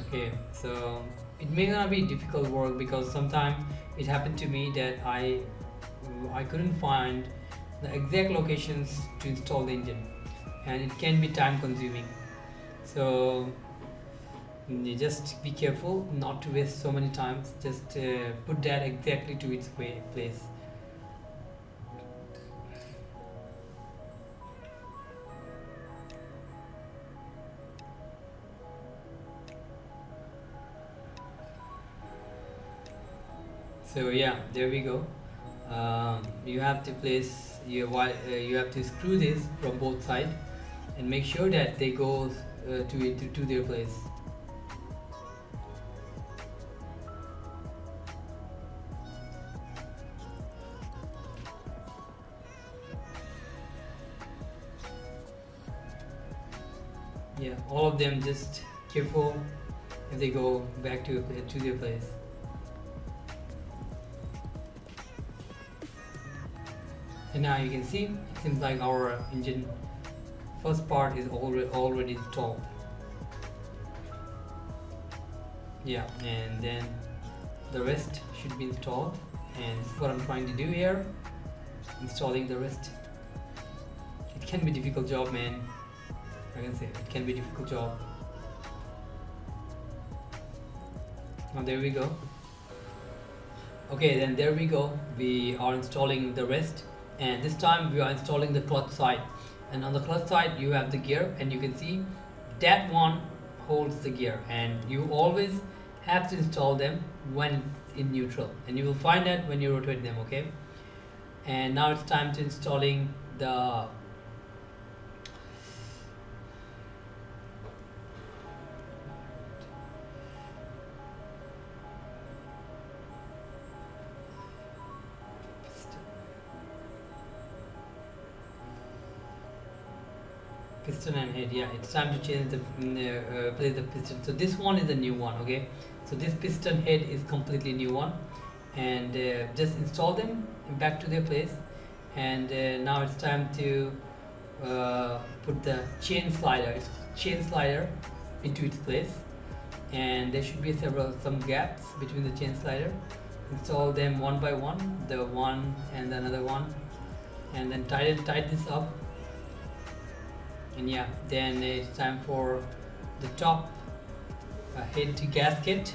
Okay, so it may not be difficult work, because sometimes it happened to me that I couldn't find the exact locations to install the engine, and it can be time consuming. So you just be careful not to waste so many times. Just put that exactly to its place. So yeah, there we go. You have to place you have to screw this from both sides and make sure that they go to their place. Yeah, all of them, just careful if they go back to their place. And now you can see it seems like our engine first part is already installed. Yeah, and then the rest should be installed, and this is what I'm trying to do here, installing the rest. It can be a difficult job, man. I can say it can be a difficult job. Now there we go. Okay, then there we go. We are installing the rest, and this time we are installing the clutch side. And on the clutch side you have the gear, and you can see that one holds the gear, and you always have to install them when in neutral, and you will find that when you rotate them. Okay, and now it's time to installing the piston and head. Yeah, it's time to change the place the piston. So this one is the new one. Okay, so this piston head is completely new one, and just install them back to their place. And now it's time to put the chain slider into its place, and there should be some gaps between the chain slider. Install them one by one, the one and another one, and then tighten this up. And yeah, then it's time for the top head gasket,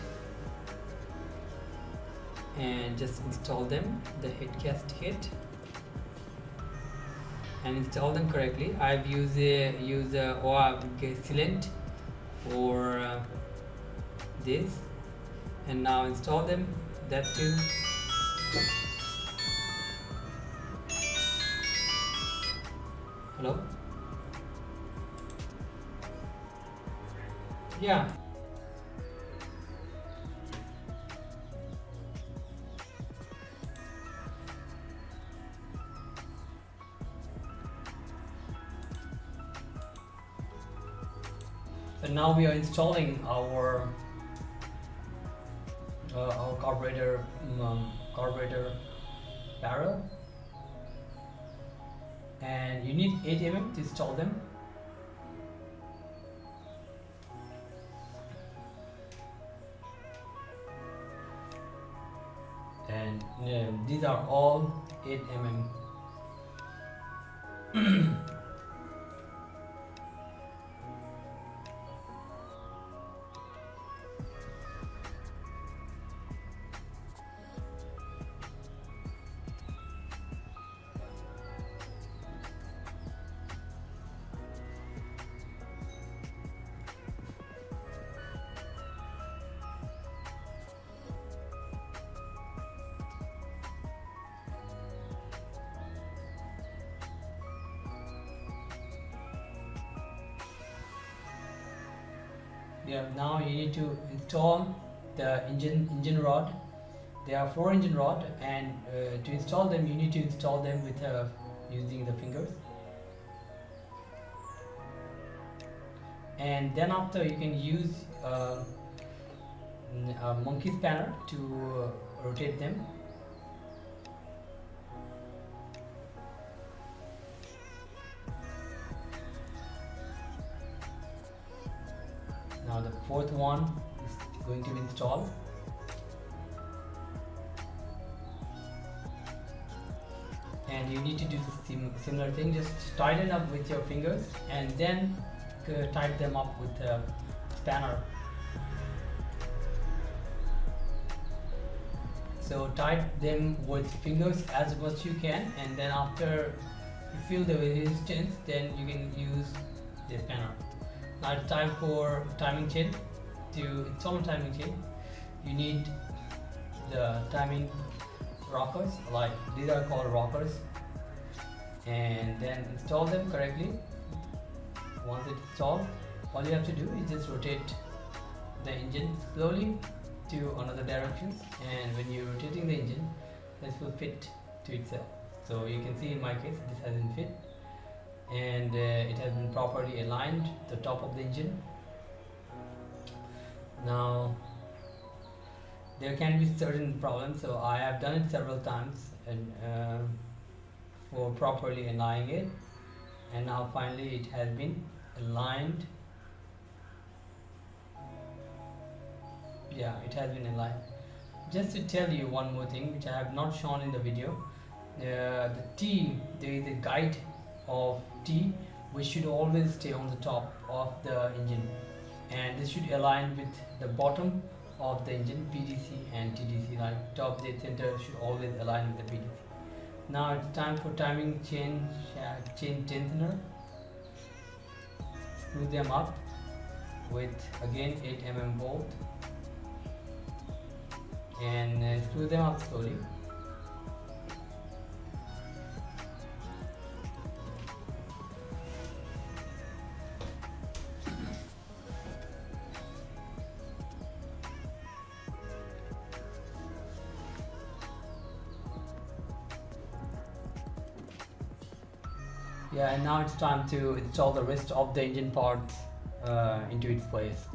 and just install them, the head gasket, and install them correctly. I've used a sealant for this, and now install them, that too. Hello. Yeah. So now we are installing our carburetor barrel, and you need 8 mm to install them. And these are all 8 mm. Yeah, now you need to install the engine rod. There are 4 engine rod, and to install them you need to install them with using the fingers. And then after you can use a monkey spanner to rotate them. Now the 4th one is going to be installed. And you need to do the similar thing, just tighten up with your fingers and then tighten them up with a spanner. So tighten them with fingers as much you can, and then after you feel the resistance, then you can use the spanner. Now it's time for timing chain. To install a timing chain, you need the timing rockers, like these are called rockers, and then install them correctly. Once it's installed, all you have to do is just rotate the engine slowly to another direction, and when you're rotating the engine, this will fit to itself. So you can see in my case this has been fit, and it has been properly aligned the top of the engine. Now there can be certain problems, so I have done it several times and for properly aligning it, and now finally it has been aligned. Yeah, it has been aligned. Just to tell you one more thing which I have not shown in the video, the T, there is a guide of T which should always stay on the top of the engine, and this should align with the bottom of the engine, PDC and TDC, like top, dead center should always align with the PDC. Now it's time for timing chain tensioner. Screw them up with again 8 mm bolt, and screw them up slowly. Yeah, and now it's time to install the rest of the engine parts into its place.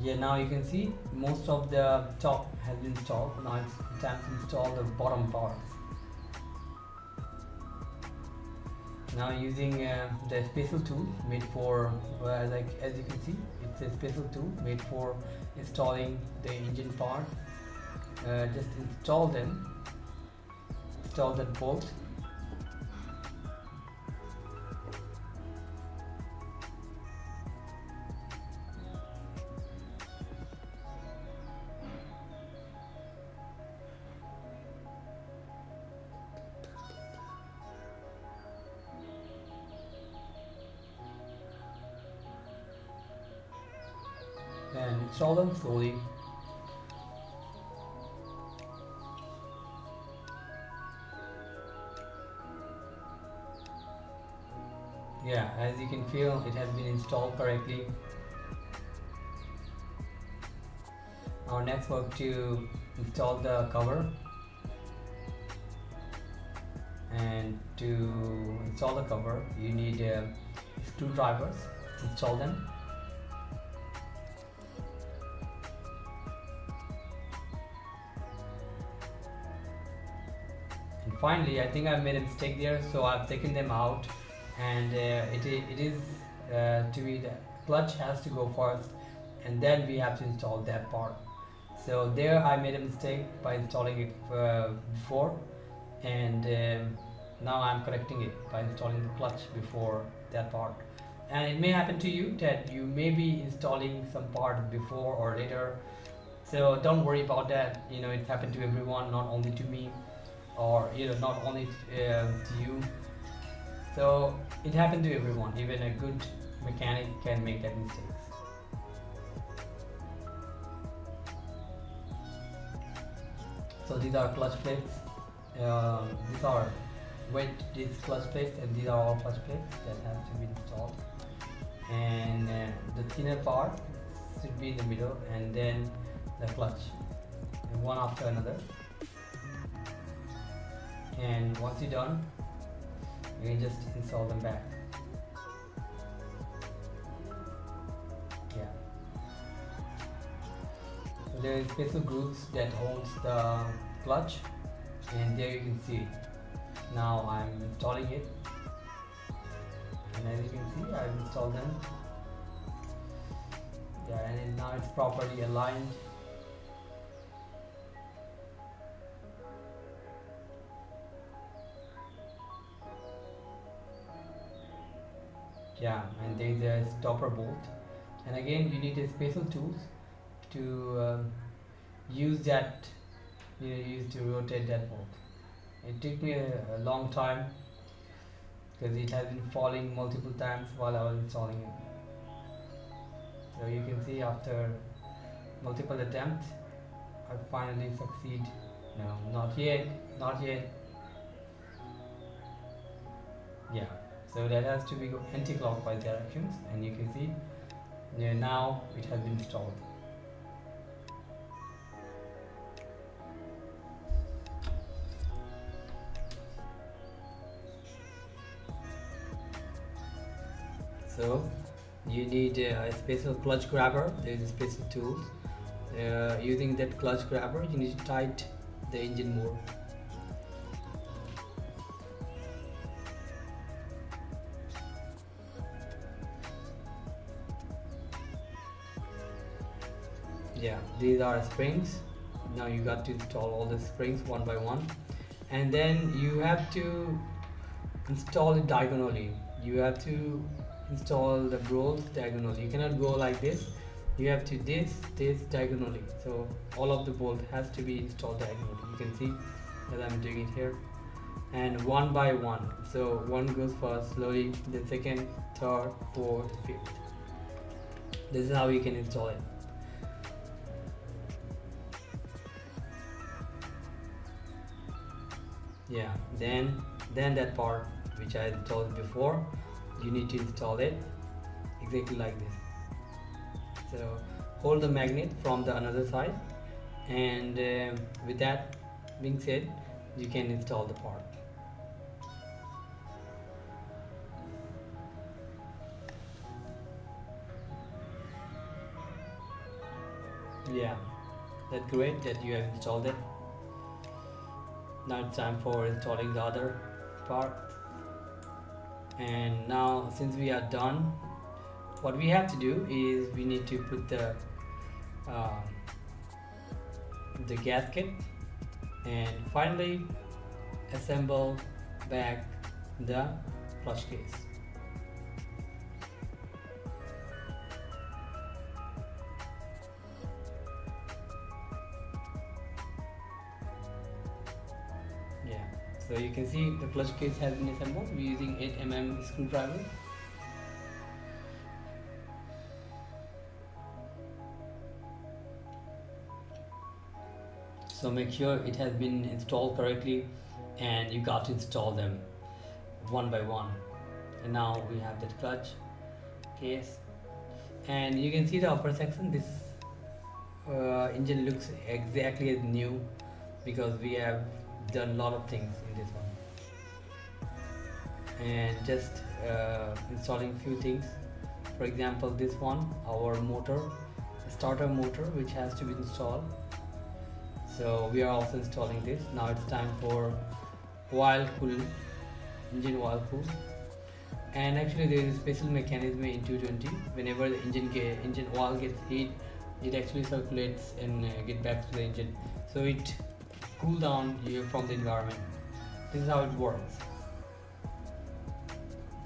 Yeah, now you can see most of the top has been installed. Now it's time to install the bottom parts. Now using the special tool made for, as you can see, it's a special tool made for installing the engine part. Just install them. Install that bolt. And install them slowly. Yeah, as you can feel, it has been installed correctly. Our next work to install the cover, and to install the cover you need screwdrivers. Install them. And finally, I think I made a mistake there, so I've taken them out, and it is to be the clutch has to go first, and then we have to install that part. So there I made a mistake by installing it before, and now I'm correcting it by installing the clutch before that part. And it may happen to you that you may be installing some part before or later, so don't worry about that. You know, it happened to everyone, not only to me, or not only to you. So it happened to everyone. Even a good mechanic can make that mistakes. So these are clutch plates. These are these clutch plates, and these are all clutch plates that have to be installed. And the thinner part should be in the middle, and then the clutch, and one after another. And once you're done, you can just install them back. Yeah. So there is special grooves that holds the clutch, and there you can see it. Now I'm installing it, and as you can see, I've installed them. Yeah, and now it's properly aligned. Yeah, and there is a stopper bolt, and again you need a special tools to use that, use to rotate that bolt. It took me a long time because it has been falling multiple times while I was installing it. So you can see after multiple attempts I finally succeed. No, not yet, not yet. Yeah, so that has to be anti-clockwise directions, and you can see now it has been installed. So you need a special clutch grabber. There is a special tool. Using that clutch grabber, you need to tighten the engine more. Yeah, these are springs. Now you got to install all the springs one by one, and then you have to install it diagonally. You have to install the bolts diagonally. You cannot go like this. You have to this diagonally. So all of the bolt has to be installed diagonally. You can see that I'm doing it here, and one by one. So one goes first slowly, then second, third, fourth, fifth. This is how you can install it. Yeah, then that part which I installed before, you need to install it exactly like this. So hold the magnet from the another side, and with that being said, you can install the part. Yeah, that's great that you have installed it. Now it's time for installing the other part. And now since we are done, what we have to do is we need to put the gasket, and finally assemble back the clutch case. Yeah, so you can see the clutch case has been assembled. We're using 8 mm screwdriver. So make sure it has been installed correctly, and you got to install them one by one. and now we have that clutch case, and you can see the upper section. This engine looks exactly as new because we have done a lot of things in this one, and just installing few things. For example, this one, our motor, starter motor, which has to be installed, so we are also installing this. Now it's time for oil cool, engine oil cool. And actually there is a special mechanism in 220. Whenever the engine oil gets heat, it actually circulates and get back to the engine, so it cool down from the environment. This is how it works.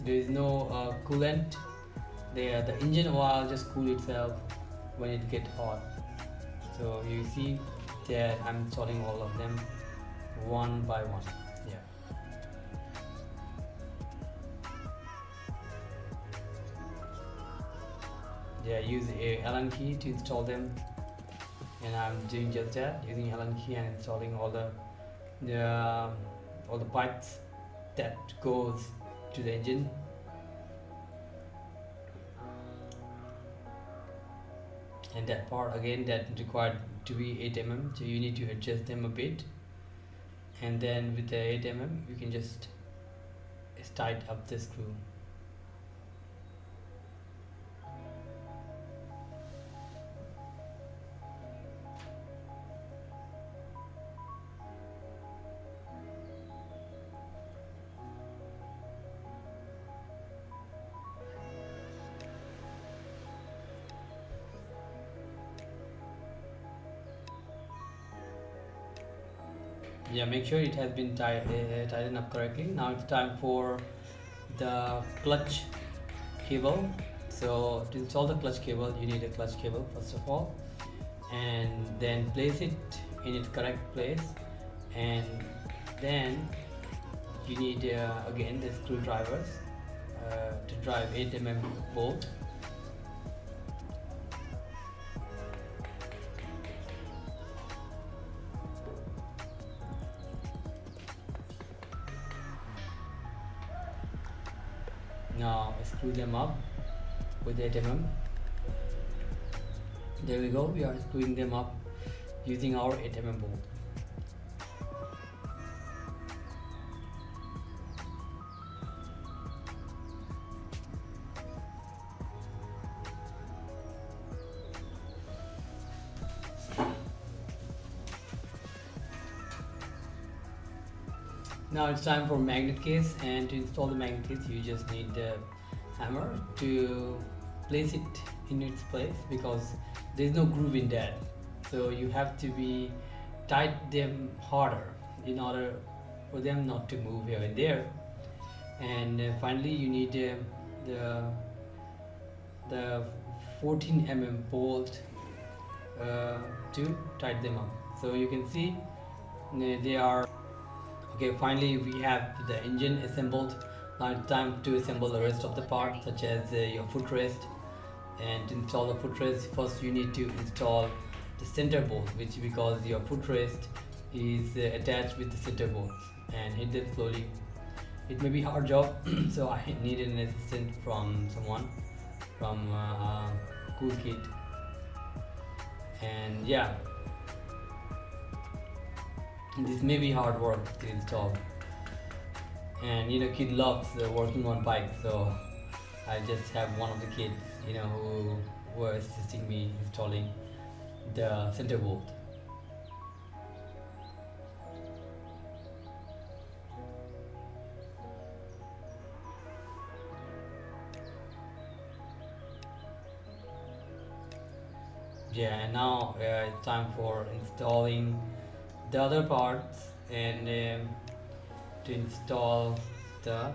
There is no coolant there. The engine oil just cool itself when it gets hot. So you see that I'm installing all of them one by one. Yeah, use a Allen key to install them, and I'm doing just that, using Allen key and installing all the pipes that goes to the engine. And that part again, that required to be 8 mm, so you need to adjust them a bit, and then with the 8 mm you can just tighten up the screw. Yeah, make sure it has been tightened up correctly. Now it's time for the clutch cable. So to install the clutch cable, you need a clutch cable first of all, and then place it in its correct place, and then you need again the screwdrivers to drive 8 mm bolt. Now screw them up with 8 mm. There we go, we are screwing them up using our 8 mm bolt. Now it's time for magnet case, and to install the magnet case you just need the hammer to place it in its place, because there is no groove in that, so you have to be tight them harder in order for them not to move here and there. And finally you need the 14 mm bolt to tighten them up. So you can see they are okay. Finally we have the engine assembled. Now it's time to assemble the rest of the parts, such as your footrest. And to install the footrest, first you need to install the center bolt, which because your footrest is attached with the center bolts, and hit them slowly. It may be a hard job so I needed an assistant from someone from Cool Kit. And yeah, this may be hard work to install, and kid loves working on bikes, so I just have one of the kids who were assisting me installing the center bolt. Yeah, and now it's time for installing the other parts, and to install the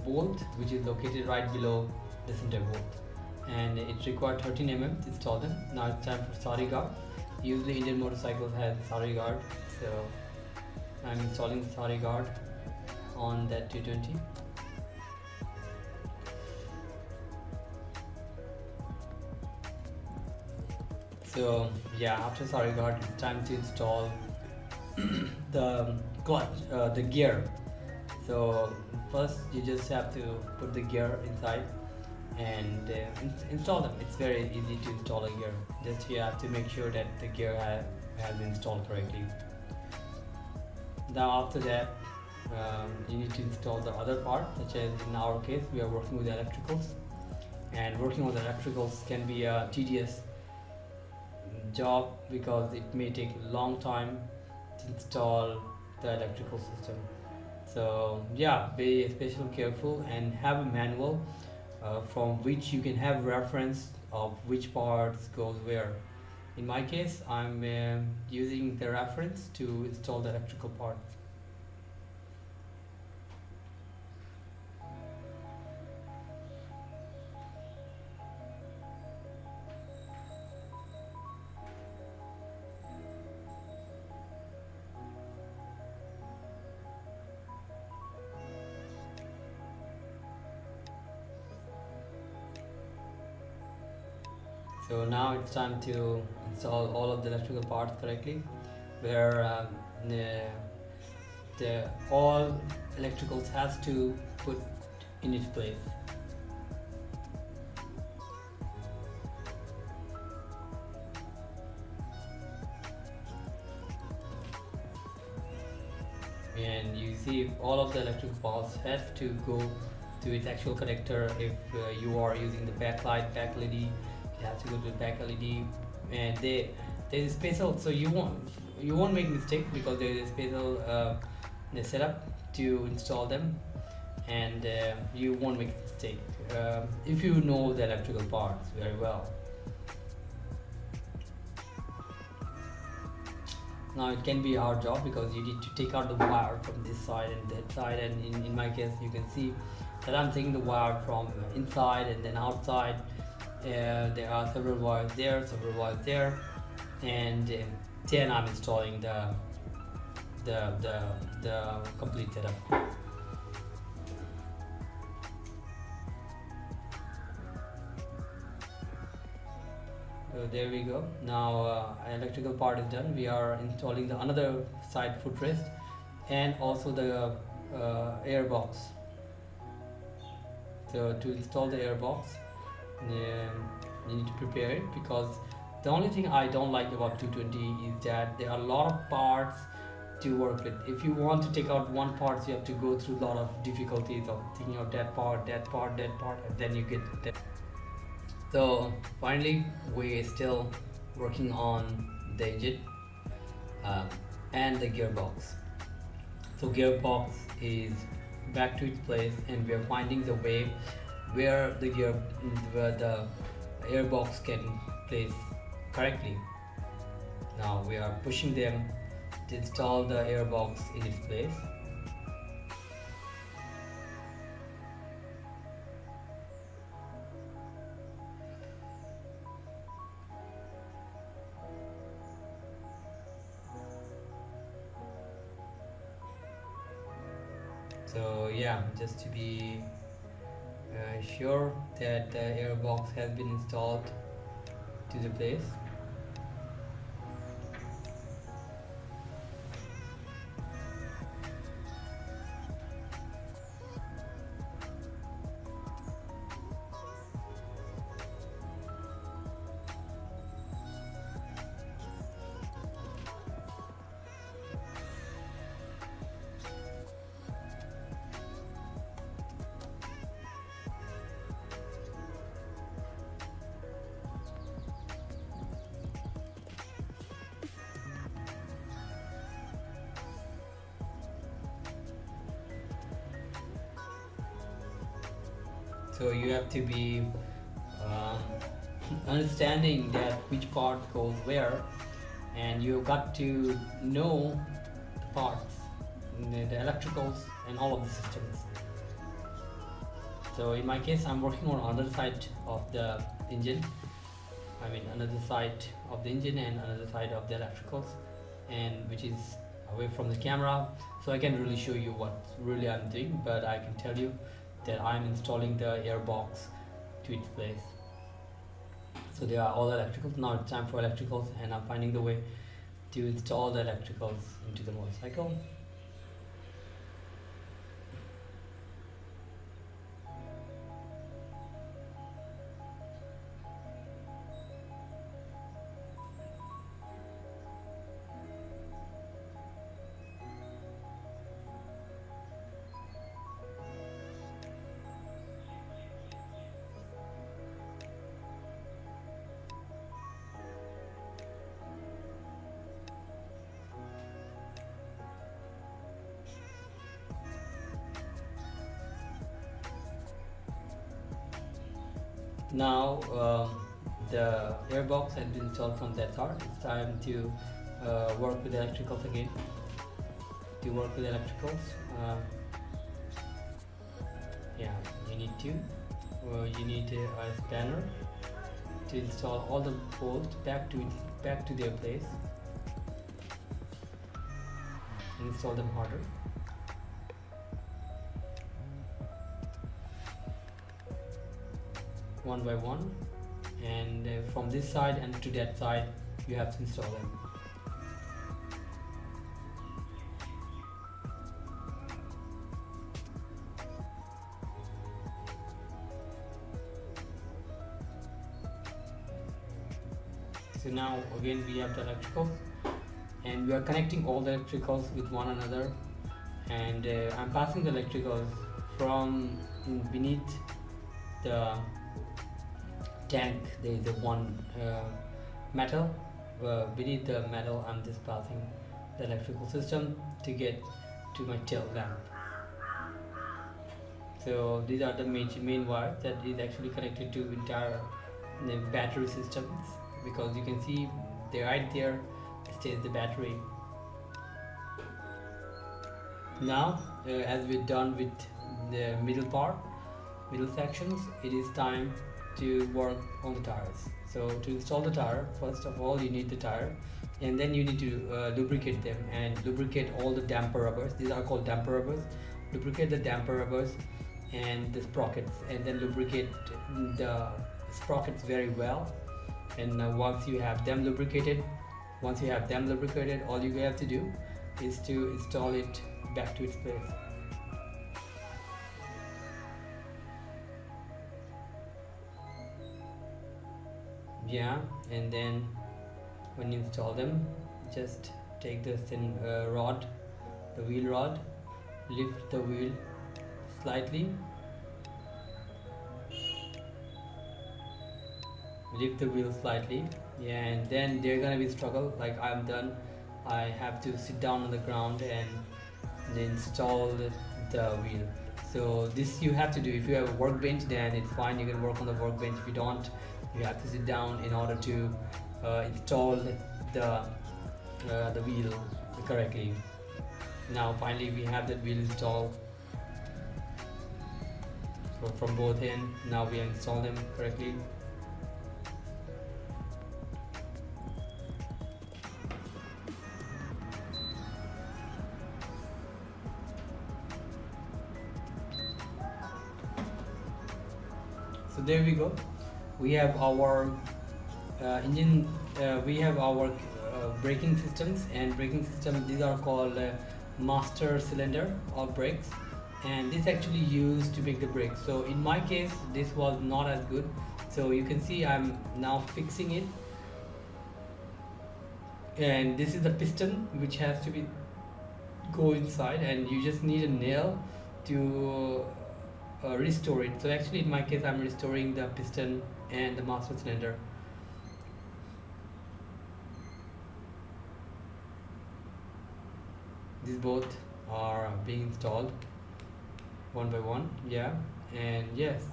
bolt, which is located right below the center bolt, and it required 13 mm to install them. Now it's time for sari guard. Usually Indian motorcycles have sari guard, so I'm installing the sari guard on that 220. So yeah, after sari guard, it's time to install the clutch, the gear. So first you just have to put the gear inside and install them. It's very easy to install a gear. Just you have to make sure that the gear has been installed correctly. Now after that, you need to install the other part, such as in our case we are working with electricals, and working with electricals can be a tedious job because it may take a long time to install the electrical system. So yeah, be especially careful and have a manual from which you can have reference of which parts goes where. In my case, I'm using the reference to install the electrical parts. So now it's time to install all of the electrical parts correctly, where the all electricals has to put in its place. And you see all of the electrical parts has to go to its actual connector. If you are using the backlight, back LED, you have to go to the back LED, and there's a special, so you won't make mistake because there is a special setup to install them, and you won't make a mistake if you know the electrical parts very well. Now it can be a hard job because you need to take out the wire from this side and that side, and in my case you can see that I'm taking the wire from inside and then outside. There are several wires there, several wires there, and then I'm installing the complete setup. So there we go. Now electrical part is done. We are installing the another side footrest and also the air box. So to install the air box, you need to prepare it, because the only thing I don't like about 220 is that there are a lot of parts to work with. If you want to take out one part, you have to go through a lot of difficulties of taking out that part, that part, that part, and then you get that. So finally, we're still working on the engine and the gearbox. So gearbox is back to its place, and we are finding the way where the airbox can place correctly. Now we are pushing them to install the airbox in its place. So yeah, just to be sure that the airbox has been installed to the place. So you have to be understanding that which part goes where, and you got to know the parts, the electricals and all of the systems. So in my case, I'm working on another side of the engine. I mean another side of the engine and another side of the electricals, and which is away from the camera, so I can't really show you what really I'm doing, but I can tell you that I'm installing the airbox to its place. So they are all electricals. Now it's time for electricals, and I'm finding the way to install the electricals into the motorcycle. Now the airbox has been installed from that side. It's time to work with electricals again. To work with electricals, yeah, you need a spanner to install all the bolts back to their place. Install them harder. One by one, and from this side and to that side you have to install them. So now again we have the electricals, and we are connecting all the electricals with one another, and I'm passing the electricals from beneath the tank. There is a one metal beneath the metal. I'm just passing the electrical system to get to my tail lamp. So these are the main wires that is actually connected to entire the battery systems, because you can see right there stays the battery. Now as we're done with the middle sections, it is time to work on the tires. So to install the tire, first of all you need the tire, and then you need to lubricate them and lubricate all the damper rubbers. These are called damper rubbers. Lubricate the damper rubbers and the sprockets, and then lubricate the sprockets very well. And once you have them lubricated, all you have to do is to install it back to its place. Yeah, and then when you install them, just take the thin rod, the wheel rod, lift the wheel slightly, yeah, and then they're gonna be struggle. Like I'm done, I have to sit down on the ground and install the wheel. So this you have to do. If you have a workbench, then it's fine, you can work on the workbench. If you don't, you have to sit down in order to install the wheel correctly. Now finally we have that wheel installed. So from both ends, now we have installed them correctly. So there we go. We have our engine, we have our braking systems, and braking system, these are called master cylinder of brakes, and this actually used to make the brakes. So in my case this was not as good, so you can see I'm now fixing it. And this is the piston which has to be go inside, and you just need a nail to restore it. So actually in my case I'm restoring the piston and the master cylinder. These both are being installed one by one, yeah. And yes,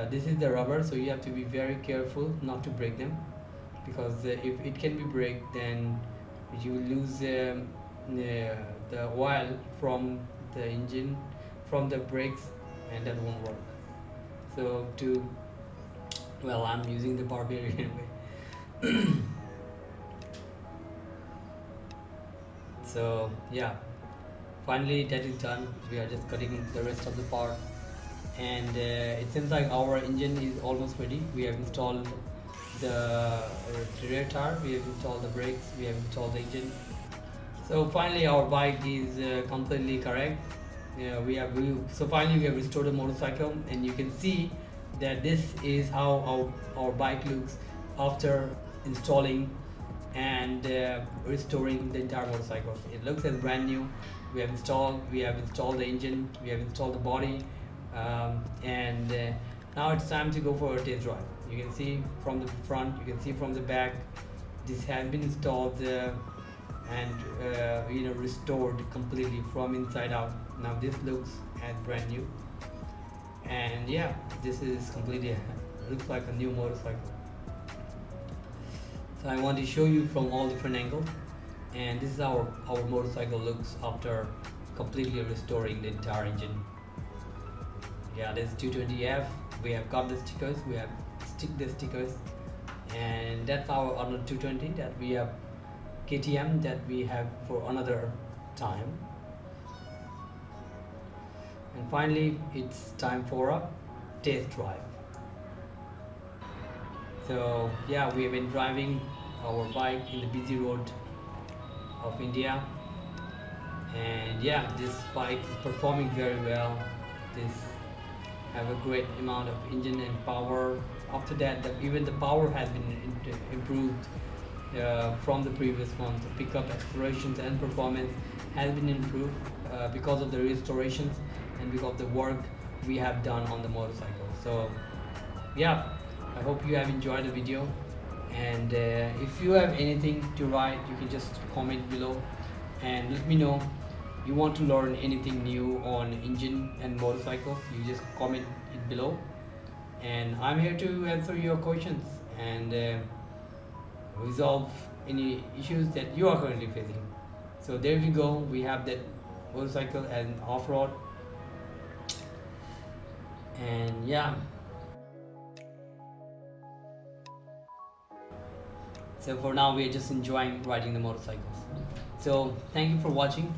this is the rubber, so you have to be very careful not to break them, because if it can be break, then you will lose the oil from the engine, from the brakes, and that won't work. So well, I'm using the barbarian anyway. So yeah, finally that is done. We are just cutting the rest of the part, and it seems like our engine is almost ready. We have installed the rear tire, we have installed the brakes, we have installed the engine. So finally our bike is completely correct. So finally we have restored the motorcycle, and you can see that this is how our bike looks after installing and restoring the entire motorcycle. It looks as brand new. We have installed the engine, we have installed the body, and now it's time to go for a test drive. You can see from the front, you can see from the back, this has been installed and restored completely from inside out. Now this looks as brand new, and yeah, this is completely looks like a new motorcycle. So I want to show you from all different angles, and this is our motorcycle looks after completely restoring the entire engine. Yeah, this is 220F. We have got the stickers, we have stick the stickers, and that's our other 220 that we have KTM that we have for another time. And finally, it's time for a test drive. So yeah, we have been driving our bike in the busy road of India, and yeah, this bike is performing very well. This have a great amount of engine and power. After that, even the power has been improved from the previous one. The pickup, accelerations and performance has been improved because of the restorations and because of the work we have done on the motorcycle. So yeah, I hope you have enjoyed the video, and if you have anything to write, you can just comment below and let me know. You want to learn anything new on engine and motorcycles, you just comment it below, and I'm here to answer your questions and resolve any issues that you are currently facing. So there you go, we have that motorcycle and off-road, and yeah, so for now we are just enjoying riding the motorcycles. So thank you for watching.